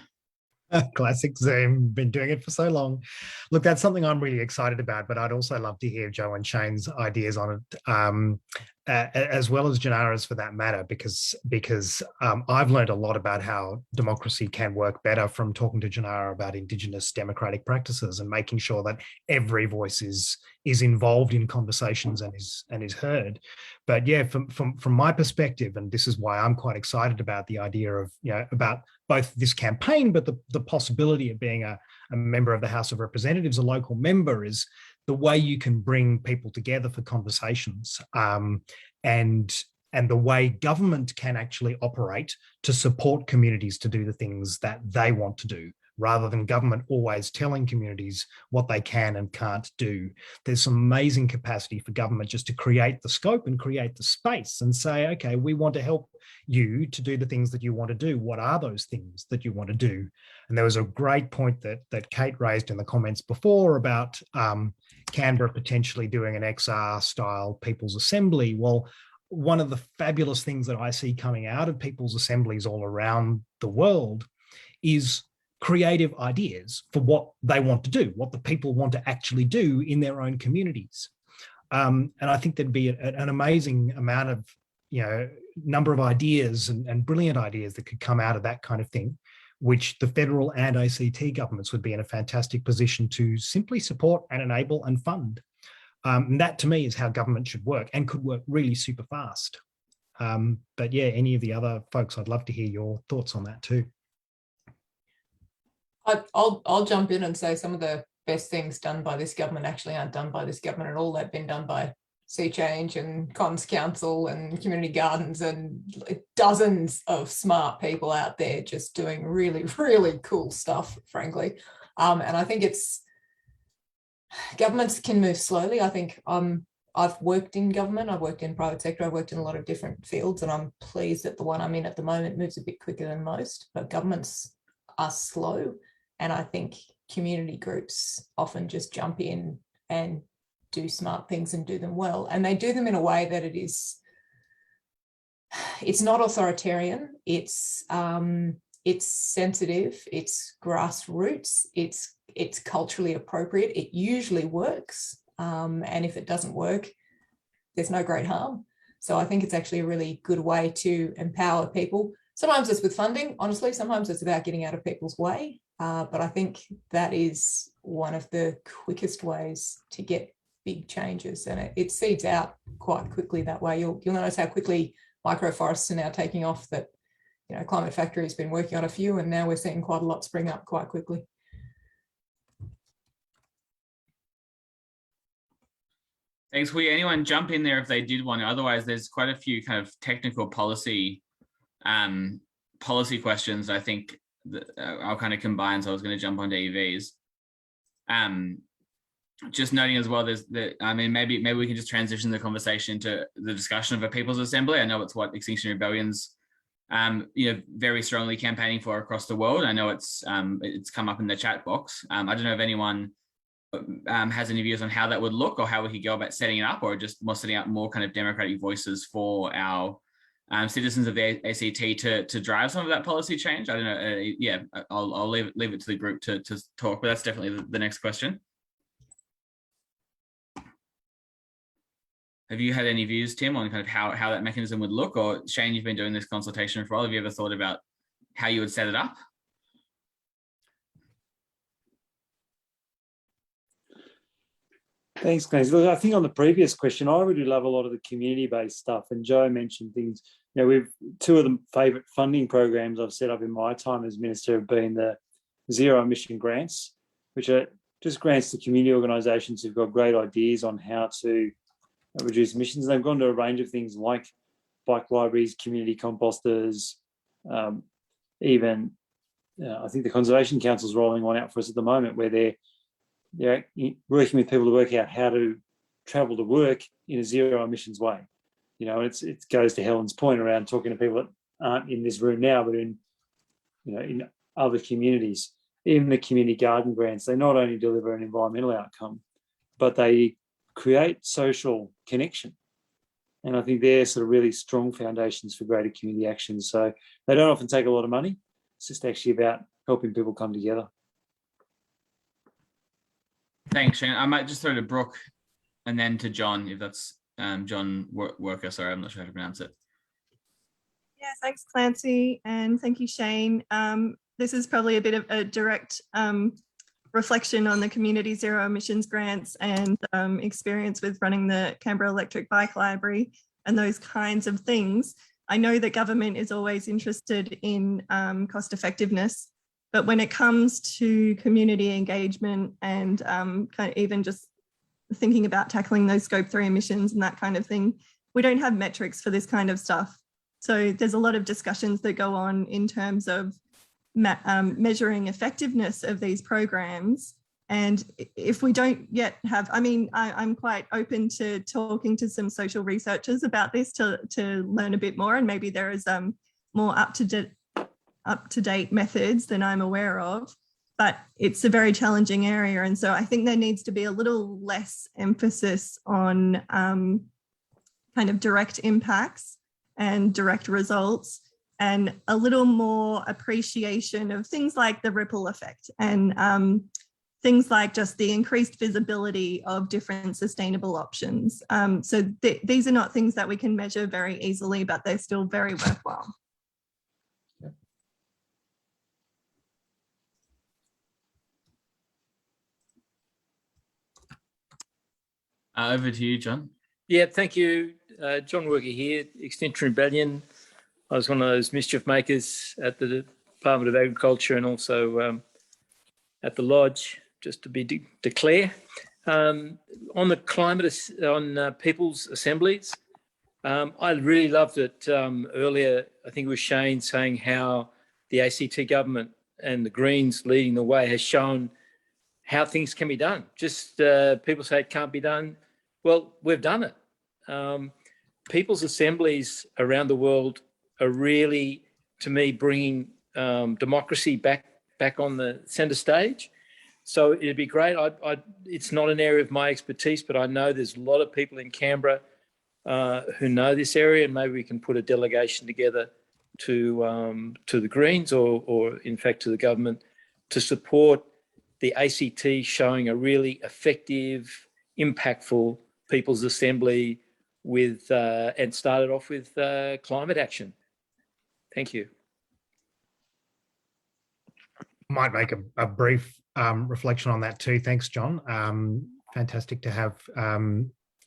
Classic Zoom, been doing it for so long. Look, that's something I'm really excited about, but I'd also love to hear Joe and Shane's ideas on it, as well as Tjanara's for that matter, because I've learned a lot about how democracy can work better from talking to Tjanara about Indigenous democratic practices and making sure that every voice is involved in conversations and is heard. But yeah, from my perspective, and this is why I'm quite excited about the idea of, about both this campaign, but the possibility of being a member of the House of Representatives, a local member, is the way you can bring people together for conversations, and the way government can actually operate to support communities to do the things that they want to do, rather than government always telling communities what they can and can't do. There's some amazing capacity for government just to create the scope and create the space and say, okay, we want to help you to do the things that you want to do. What are those things that you want to do? And there was a great point that Kate raised in the comments before about Canberra potentially doing an XR style People's Assembly. Well, one of the fabulous things that I see coming out of People's Assemblies all around the world is creative ideas for what they want to do, what the people want to actually do in their own communities. And I think there'd be an amazing amount of, number of ideas and brilliant ideas that could come out of that kind of thing, which the federal and ACT governments would be in a fantastic position to simply support and enable and fund. And that to me is how government should work, and could work really super fast. But yeah, any of the other folks, I'd love to hear your thoughts on that too. I'll jump in and say some of the best things done by this government actually aren't done by this government at all. They've been done by Sea Change and Cons Council and community gardens and dozens of smart people out there just doing really, really cool stuff, frankly. And I think governments can move slowly. I think I've worked in government, I've worked in private sector, I've worked in a lot of different fields, and I'm pleased that the one I'm in at the moment moves a bit quicker than most, but governments are slow. And I think community groups often just jump in and do smart things and do them well. And they do them in a way that it's not authoritarian, it's sensitive, it's grassroots, it's culturally appropriate, it usually works. And if it doesn't work, there's no great harm. So I think it's actually a really good way to empower people. Sometimes it's with funding, honestly, sometimes it's about getting out of people's way. But I think that is one of the quickest ways to get big changes, and it seeds out quite quickly that way. You'll notice how quickly microforests are now taking off. That Climate Factory has been working on a few, and now we're seeing quite a lot spring up quite quickly. Thanks. Will anyone jump in there if they did want to? Otherwise, there's quite a few kind of technical policy questions I think that I'll kind of combine. So I was going to jump onto EVs. Just noting as well, maybe we can just transition the conversation to the discussion of a People's Assembly. I know it's what Extinction Rebellion's, very strongly campaigning for across the world. I know it's come up in the chat box. I don't know if anyone has any views on how that would look, or how we could go about setting it up, or just setting up more kind of democratic voices for our citizens of the ACT to drive some of that policy change. I don't know. I'll leave it to the group to talk, but that's definitely the next question. Have you had any views, Tim, on kind of how that mechanism would look? Or Shane, you've been doing this consultation for a while. Have you ever thought about how you would set it up? Thanks, Glenn. Look, I think on the previous question, I really love a lot of the community-based stuff, and Joe mentioned things. You know, we've two of the favourite funding programs I've set up in my time as minister have been the zero emission grants, which are just grants to community organisations who've got great ideas on how to reduce emissions. And they've gone to a range of things like bike libraries, community composters, even I think the Conservation Council's rolling one out for us at the moment, where they're working with people to work out how to travel to work in a zero emissions way. You know, it goes to Helen's point around talking to people that aren't in this room now, but in, you know, in other communities. Even the community garden grants, they not only deliver an environmental outcome, but they create social connection. And I think they're sort of really strong foundations for greater community action. So they don't often take a lot of money. It's just actually about helping people come together. Thanks, Shane. I might just throw to Brooke and then to John, if that's John Worker. Sorry, I'm not sure how to pronounce it. Yeah, thanks, Clancy, and thank you, Shane. This is probably a bit of a direct reflection on the community zero emissions grants and experience with running the Canberra Electric Bike Library and those kinds of things. I know that government is always interested in cost effectiveness, but when it comes to community engagement and kind of even just thinking about tackling those scope 3 emissions and that kind of thing, we don't have metrics for this kind of stuff. So there's a lot of discussions that go on in terms of measuring effectiveness of these programs. And if we don't yet have, I mean, I'm quite open to talking to some social researchers about this to learn a bit more, and maybe there is more up-to-date methods than I'm aware of, but it's a very challenging area. And so I think there needs to be a little less emphasis on kind of direct impacts and direct results, and a little more appreciation of things like the ripple effect and things like just the increased visibility of different sustainable options. So these are not things that we can measure very easily, but they're still very worthwhile. Over to you, John. Yeah, thank you. John Worker here, Extinction Rebellion. I was one of those mischief makers at the Department of Agriculture and also at the Lodge, just to be declare. On the climate, on people's assemblies, I really loved it earlier. I think it was Shane saying how the ACT government and the Greens leading the way has shown how things can be done. Just people say it can't be done. Well, we've done it. People's assemblies around the world are really, to me, bringing democracy back on the centre stage. So it'd be great. It's not an area of my expertise, but I know there's a lot of people in Canberra who know this area, and maybe we can put a delegation together to the Greens or in fact to the government to support the ACT showing a really effective, impactful people's assembly with and started off with climate action. Thank you. Might make a brief reflection on that too. Thanks, John. Fantastic to have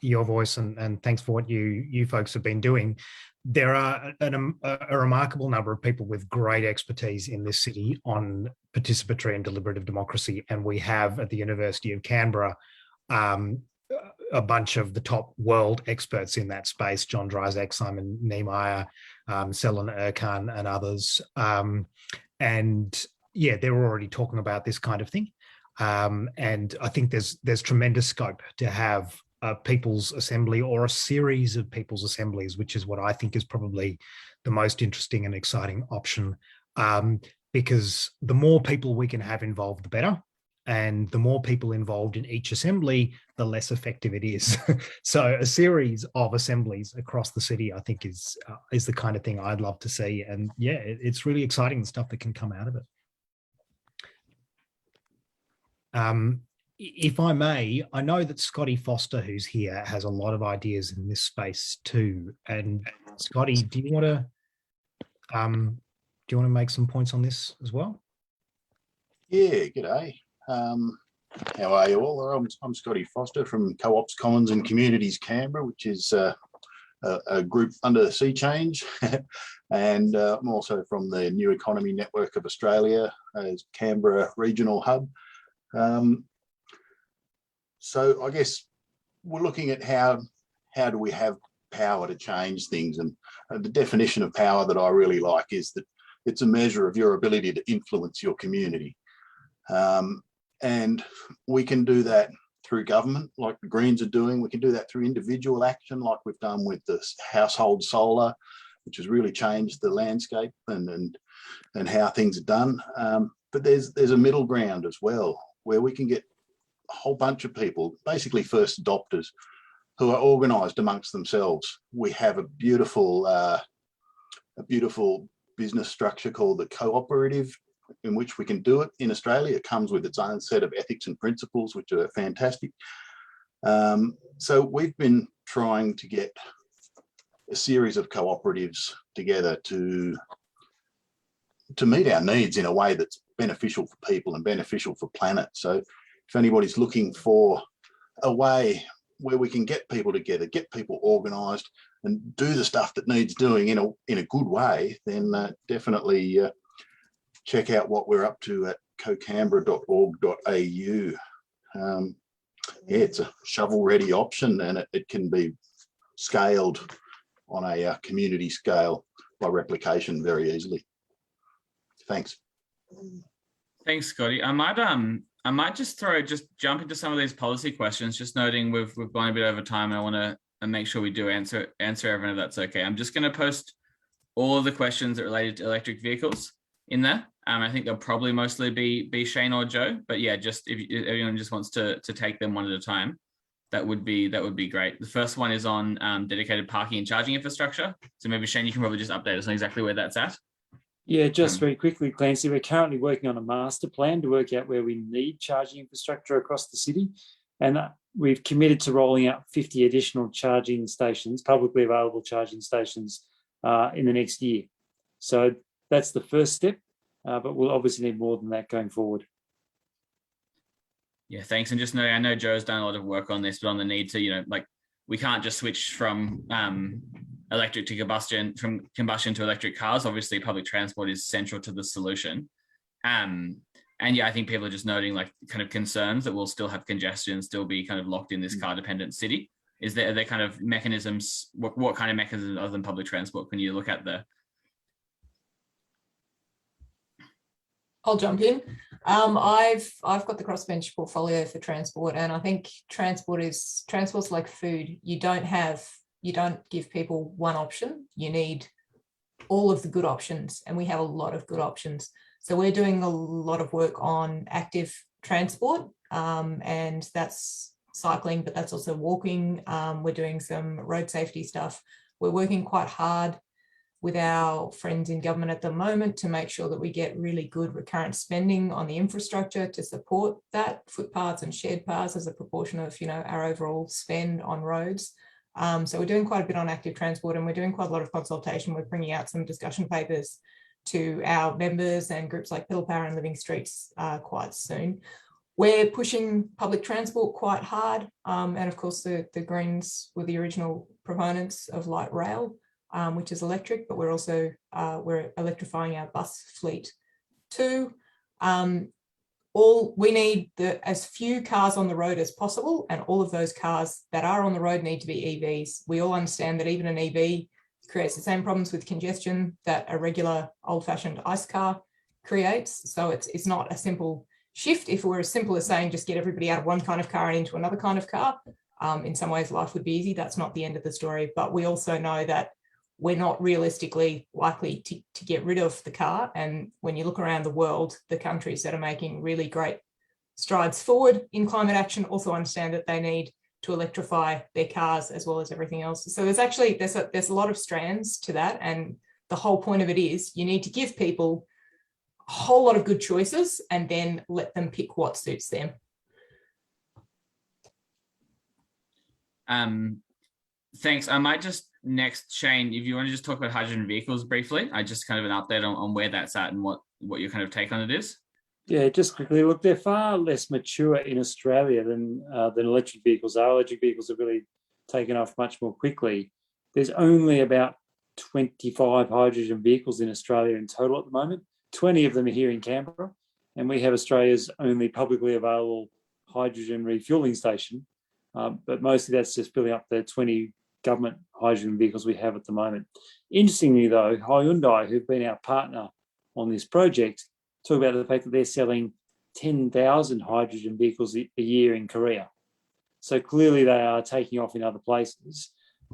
your voice, and thanks for what you folks have been doing. There are a remarkable number of people with great expertise in this city on participatory and deliberative democracy, and we have at the University of Canberra a bunch of the top world experts in that space: John Dryzak, Simon Niemeyer, Selin Erkan, and others. And yeah, they're already talking about this kind of thing. And I think there's tremendous scope to have a people's assembly or a series of people's assemblies, which is what I think is probably the most interesting and exciting option, because the more people we can have involved, the better. And the more people involved in each assembly, the less effective it is. So a series of assemblies across the city, I think, is the kind of thing I'd love to see. And yeah, it's really exciting, the stuff that can come out of it. If I may, I know that Scotty Foster, who's here, has a lot of ideas in this space too. And Scotty, do you want to make some points on this as well? Yeah, g'day. How are you all? I'm Scotty Foster from Co-ops Commons and Communities Canberra, which is a group under Sea Change. And I'm also from the New Economy Network of Australia as Canberra Regional Hub. So I guess we're looking at how do we have power to change things, and the definition of power that I really like is that it's a measure of your ability to influence your community. And we can do that through government, like the Greens are doing. We can do that through individual action, like we've done with the household solar, which has really changed the landscape and how things are done. But there's a middle ground as well, where we can get a whole bunch of people, basically first adopters, who are organised amongst themselves. We have a beautiful business structure called the cooperative, in which we can do it. In Australia, it comes with its own set of ethics and principles, which are fantastic. So we've been trying to get a series of cooperatives together to meet our needs in a way that's beneficial for people and beneficial for planet. So if anybody's looking for a way where we can get people together, get people organised and do the stuff that needs doing in a good way, then definitely check out what we're up to at cocanberra.org.au. Yeah, it's a shovel-ready option, and it can be scaled on a community scale by replication very easily. Thanks. Thanks, Scotty. I might just jump into some of these policy questions, just noting we've gone a bit over time, and I want to make sure we do answer everyone if that's okay. I'm just going to post all of the questions that related to electric vehicles in there. I think they'll probably mostly be Shane or Joe, but yeah, just if anyone just wants to take them one at a time, that would be great. The first one is on dedicated parking and charging infrastructure. So maybe Shane, you can probably just update us on exactly where that's at. Yeah, just very quickly, Clancy, we're currently working on a master plan to work out where we need charging infrastructure across the city. And we've committed to rolling out 50 additional charging stations, publicly available charging stations in the next year. So that's the first step, but we'll obviously need more than that going forward. Yeah, thanks. And just know, I know Joe's done a lot of work on this, but on the need to, we can't just switch from electric to combustion, from combustion to electric cars. Obviously, public transport is central to the solution. And yeah, I think people are just noting kind of concerns that we'll still have congestion, still be kind of locked in this car dependent city. Are there kind of mechanisms, what kind of mechanisms other than public transport can you look at there? I'll jump in. I've got the crossbench portfolio for transport, and I think transport's like food. You don't give people one option. You need all of the good options, and we have a lot of good options. So we're doing a lot of work on active transport, and that's cycling, but that's also walking. We're doing some road safety stuff. We're working quite hard with our friends in government at the moment to make sure that we get really good recurrent spending on the infrastructure to support that, footpaths and shared paths as a proportion of our overall spend on roads. So we're doing quite a bit on active transport, and we're doing quite a lot of consultation. We're bringing out some discussion papers to our members and groups like Pillar Power and Living Streets quite soon. We're pushing public transport quite hard, and of course the Greens were the original proponents of light rail, which is electric, but we're also we're electrifying our bus fleet too. We need as few cars on the road as possible, and all of those cars that are on the road need to be EVs. We all understand that even an EV creates the same problems with congestion that a regular old-fashioned ICE car creates. So it's not a simple shift. If it were as simple as saying just get everybody out of one kind of car and into another kind of car, in some ways life would be easy. That's not the end of the story. But we also know that we're not realistically likely to get rid of the car. And when you look around the world, the countries that are making really great strides forward in climate action also understand that they need to electrify their cars as well as everything else. So there's a lot of strands to that. And the whole point of it is you need to give people a whole lot of good choices and then let them pick what suits them. Thanks. I might just next, Shane, if you want to just talk about hydrogen vehicles briefly, I just kind of an update on where that's at and what your kind of take on it is. Yeah, just quickly, look, they're far less mature in Australia than electric vehicles are. Electric vehicles have really taken off much more quickly. There's only about 25 hydrogen vehicles in Australia in total at the moment. 20 of them are here in Canberra, and we have Australia's only publicly available hydrogen refueling station. But mostly that's just filling up the 20 government hydrogen vehicles we have at the moment. Interestingly, though, Hyundai, who've been our partner on this project, talk about the fact that they're selling 10,000 hydrogen vehicles a year in Korea. So clearly they are taking off in other places.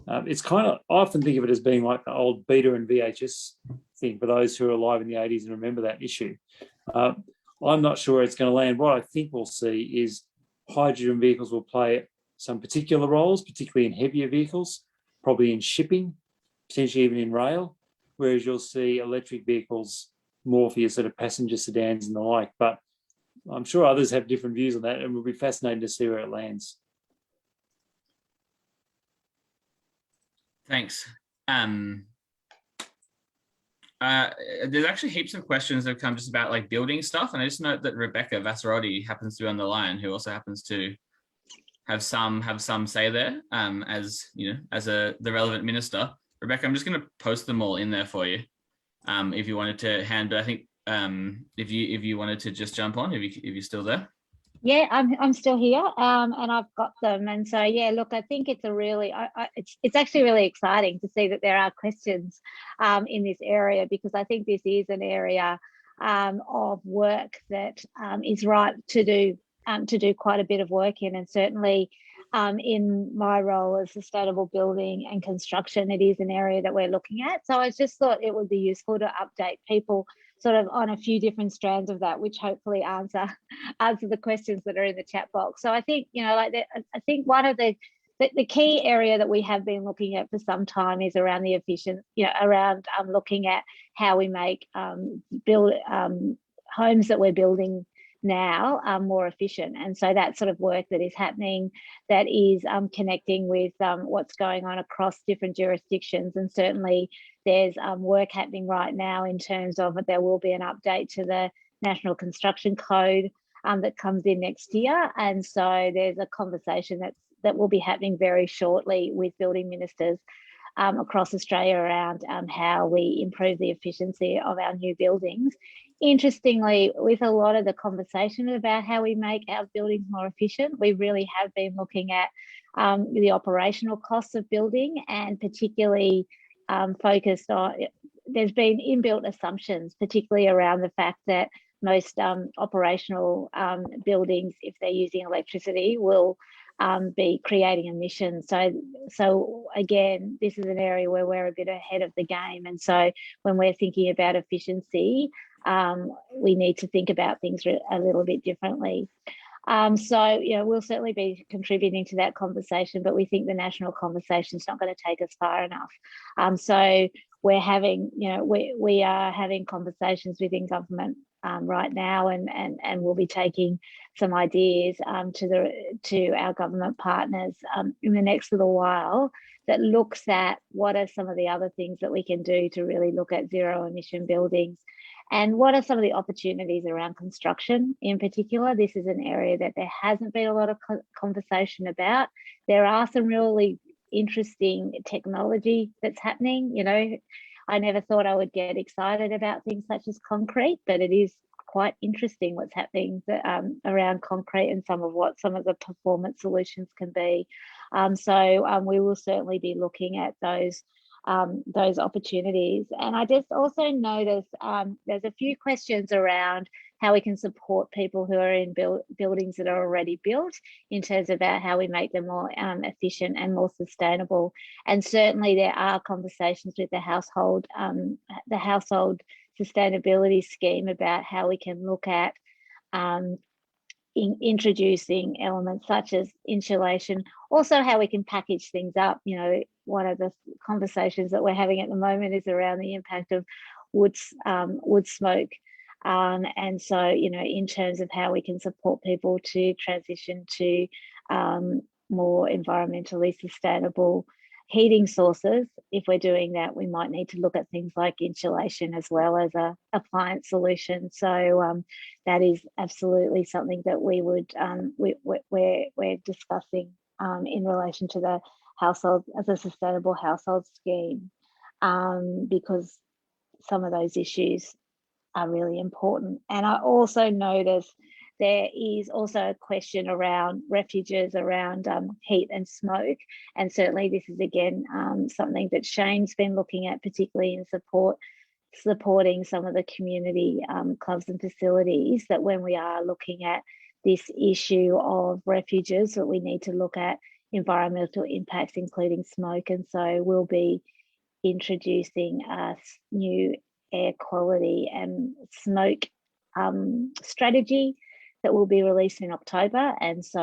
It's kind of, I often think of it as being like the old beta and VHS thing for those who are alive in the 80s and remember that issue. I'm not sure it's going to land. What I think we'll see is hydrogen vehicles will play some particular roles, particularly in heavier vehicles, probably in shipping, potentially even in rail, whereas you'll see electric vehicles more for your sort of passenger sedans and the like. But I'm sure others have different views on that, and we'll be fascinated to see where it lands. Thanks. There's actually heaps of questions that have come just about like building stuff, and I just note that Rebecca Vassarotti happens to be on the line, who also happens to have some say there, as you know, as the relevant minister. Rebecca, I'm just going to post them all in there for you, if you wanted to hand. But I think if you wanted to just jump on, if you're still there. Yeah, I'm still here, and I've got them. And so, yeah, look, I think it's a really, it's actually really exciting to see that there are questions in this area, because I think this is an area of work that is right to do quite a bit of work in, and certainly in my role as sustainable building and construction, it is an area that we're looking at. So I just thought it would be useful to update people sort of on a few different strands of that, which hopefully answer the questions that are in the chat box. So I think, you know, like I think one of the key area that we have been looking at for some time is around the efficient, you know, around looking at how we make build homes that we're building now more efficient. And so that sort of work that is happening, that is connecting with what's going on across different jurisdictions. And certainly there's work happening right now in terms of, there will be an update to the National Construction Code that comes in next year. And so there's a conversation that will be happening very shortly with building ministers across Australia around how we improve the efficiency of our new buildings. Interestingly, with a lot of the conversation about how we make our buildings more efficient, we really have been looking at the operational costs of building, and particularly focused on, there's been inbuilt assumptions, particularly around the fact that most operational buildings, if they're using electricity, will be creating emissions. So again, this is an area where we're a bit ahead of the game. And so when we're thinking about efficiency, we need to think about things a little bit differently. So, you know, we'll certainly be contributing to that conversation, but we think the national conversation is not going to take us far enough. So we're having, you know, we are having conversations within government right now, and we'll be taking some ideas to our government partners in the next little while, that looks at what are some of the other things that we can do to really look at zero emission buildings, and what are some of the opportunities around construction in particular. This is an area that there hasn't been a lot of conversation about. There are some really interesting technology that's happening. You know, I never thought I would get excited about things such as concrete, but it is quite interesting what's happening around concrete and some of the performance solutions can be. So we will certainly be looking at those opportunities. And I just also noticed there's a few questions around how we can support people who are in buildings that are already built, in terms about how we make them more efficient and more sustainable. And certainly there are conversations with the household sustainability scheme about how we can look at introducing elements such as insulation, also how we can package things up. You know, one of the conversations that we're having at the moment is around the impact of wood smoke. And so, you know, in terms of how we can support people to transition to more environmentally sustainable heating sources, if we're doing that, we might need to look at things like insulation as well as a appliance solution. So that is absolutely something that we would we're discussing in relation to the household as a sustainable household scheme, because some of those issues are really important. And I also noticed there is also a question around refuges, around heat and smoke. And certainly this is, again, something that Shane's been looking at, particularly in supporting some of the community clubs and facilities, that when we are looking at this issue of refuges, that we need to look at environmental impacts, including smoke. And so we'll be introducing a new air quality and smoke strategy that will be released in October. And so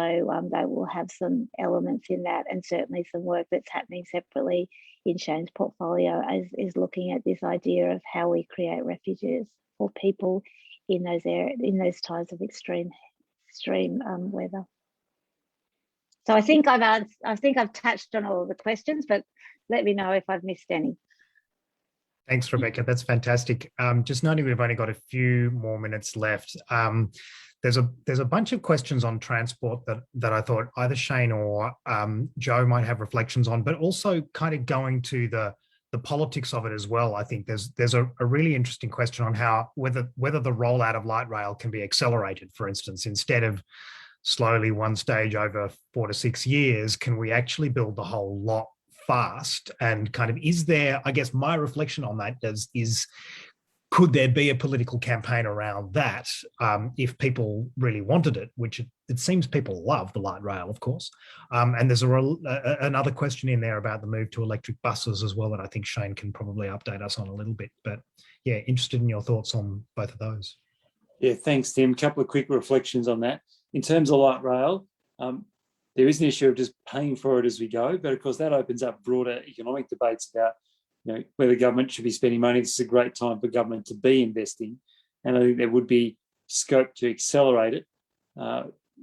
they will have some elements in that, and certainly some work that's happening separately in Shane's portfolio is looking at this idea of how we create refuges for people in those areas, in those times of extreme weather. So I think I've touched on all of the questions, but let me know if I've missed any. Thanks, Rebecca. That's fantastic. Just noting we've only got a few more minutes left. There's a bunch of questions on transport that I thought either Shane or Joe might have reflections on, but also kind of going to the politics of it as well. I think there's a really interesting question on how whether the rollout of light rail can be accelerated, for instance, instead of slowly one stage over 4 to 6 years, can we actually build the whole lot fast? And kind of, is there, I guess my reflection on that is could there be a political campaign around that if people really wanted it, which it seems people love the light rail, of course. And there's another question in there about the move to electric buses as well that I think Shane can probably update us on a little bit. But yeah, interested in your thoughts on both of those. Yeah, thanks, Tim. A couple of quick reflections on that. In terms of light rail, there is an issue of just paying for it as we go, but of course that opens up broader economic debates about, you know, whether government should be spending money. This is a great time for government to be investing, and I think there would be scope to accelerate it.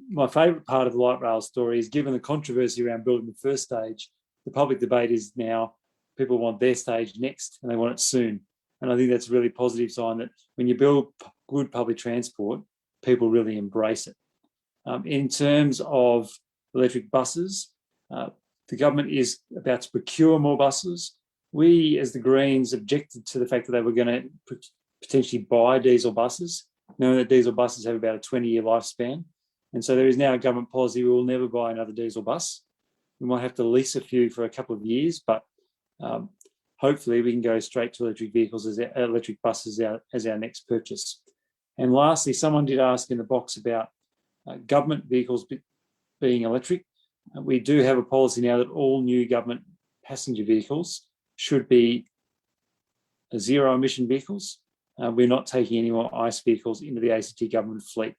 My favourite part of the light rail story is, given the controversy around building the first stage, the public debate is now people want their stage next and they want it soon. And I think that's a really positive sign that when you build good public transport, people really embrace it. In terms of electric buses, the government is about to procure more buses. We, as the Greens, objected to the fact that they were going to potentially buy diesel buses, knowing that diesel buses have about a 20-year lifespan. And so there is now a government policy: we will never buy another diesel bus. We might have to lease a few for a couple of years, but hopefully we can go straight to electric vehicles as electric buses as our next purchase. And lastly, someone did ask in the box about government vehicles being electric. We do have a policy now that all new government passenger vehicles should be zero emission vehicles. We're not taking any more ICE vehicles into the ACT government fleet.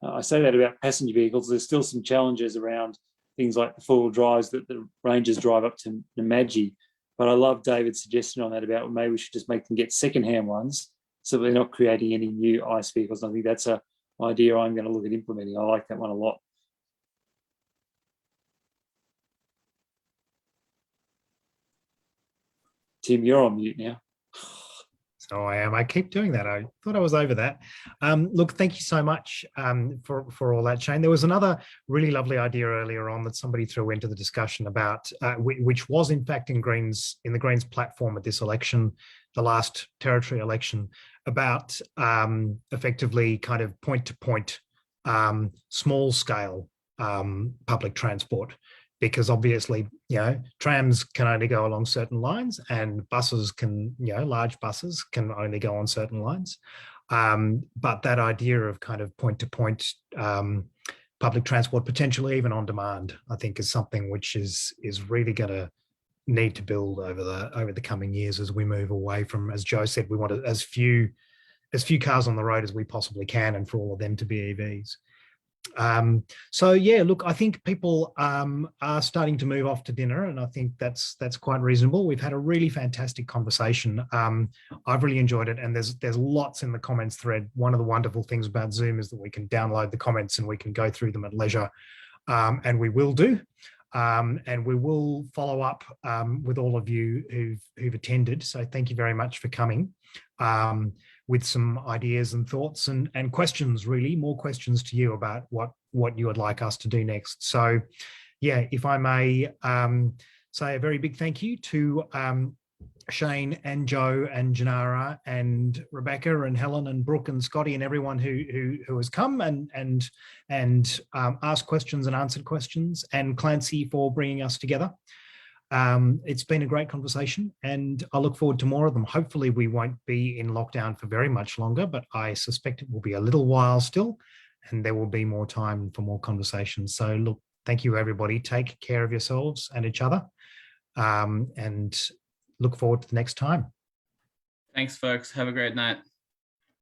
I say that about passenger vehicles. There's still some challenges around things like the four-wheel drives that the Rangers drive up to Namadgi. But I love David's suggestion on that about maybe we should just make them get second-hand ones so they're not creating any new ICE vehicles. And I think that's an idea I'm going to look at implementing. I like that one a lot. Tim, you're on mute now. So I am. I keep doing that. I thought I was over that. Look, thank you so much for all that, Shane. There was another really lovely idea earlier on that somebody threw into the discussion about, which was in fact in the Greens platform at this election, the last territory election, about effectively kind of point-to-point, small-scale public transport. Because obviously, you know, trams can only go along certain lines, and buses can, you know, large buses can only go on certain lines. But that idea of kind of point-to-point public transport, potentially even on demand, I think is something which is really going to need to build over the coming years as we move away from, as Joe said, we want as few cars on the road as we possibly can, and for all of them to be EVs. So yeah, look, I think people are starting to move off to dinner, and I think that's quite reasonable. We've had a really fantastic conversation. I've really enjoyed it, and there's lots in the comments thread. One of the wonderful things about Zoom is that we can download the comments and we can go through them at leisure, and we will do. and we will follow up with all of you who've attended. So thank you very much for coming with some ideas and thoughts and questions, really, more questions to you about what you would like us to do next. So yeah, if I may say a very big thank you to Shane and Joe and Tjanara and Rebecca and Helen and Brooke and Scotty and everyone who has come and asked questions and answered questions, and Clancy for bringing us together. It's been a great conversation, and I look forward to more of them. Hopefully we won't be in lockdown for very much longer, but I suspect it will be a little while still, and there will be more time for more conversations. So look, thank you everybody. Take care of yourselves and each other, and look forward to the next time. Thanks, folks. Have a great night.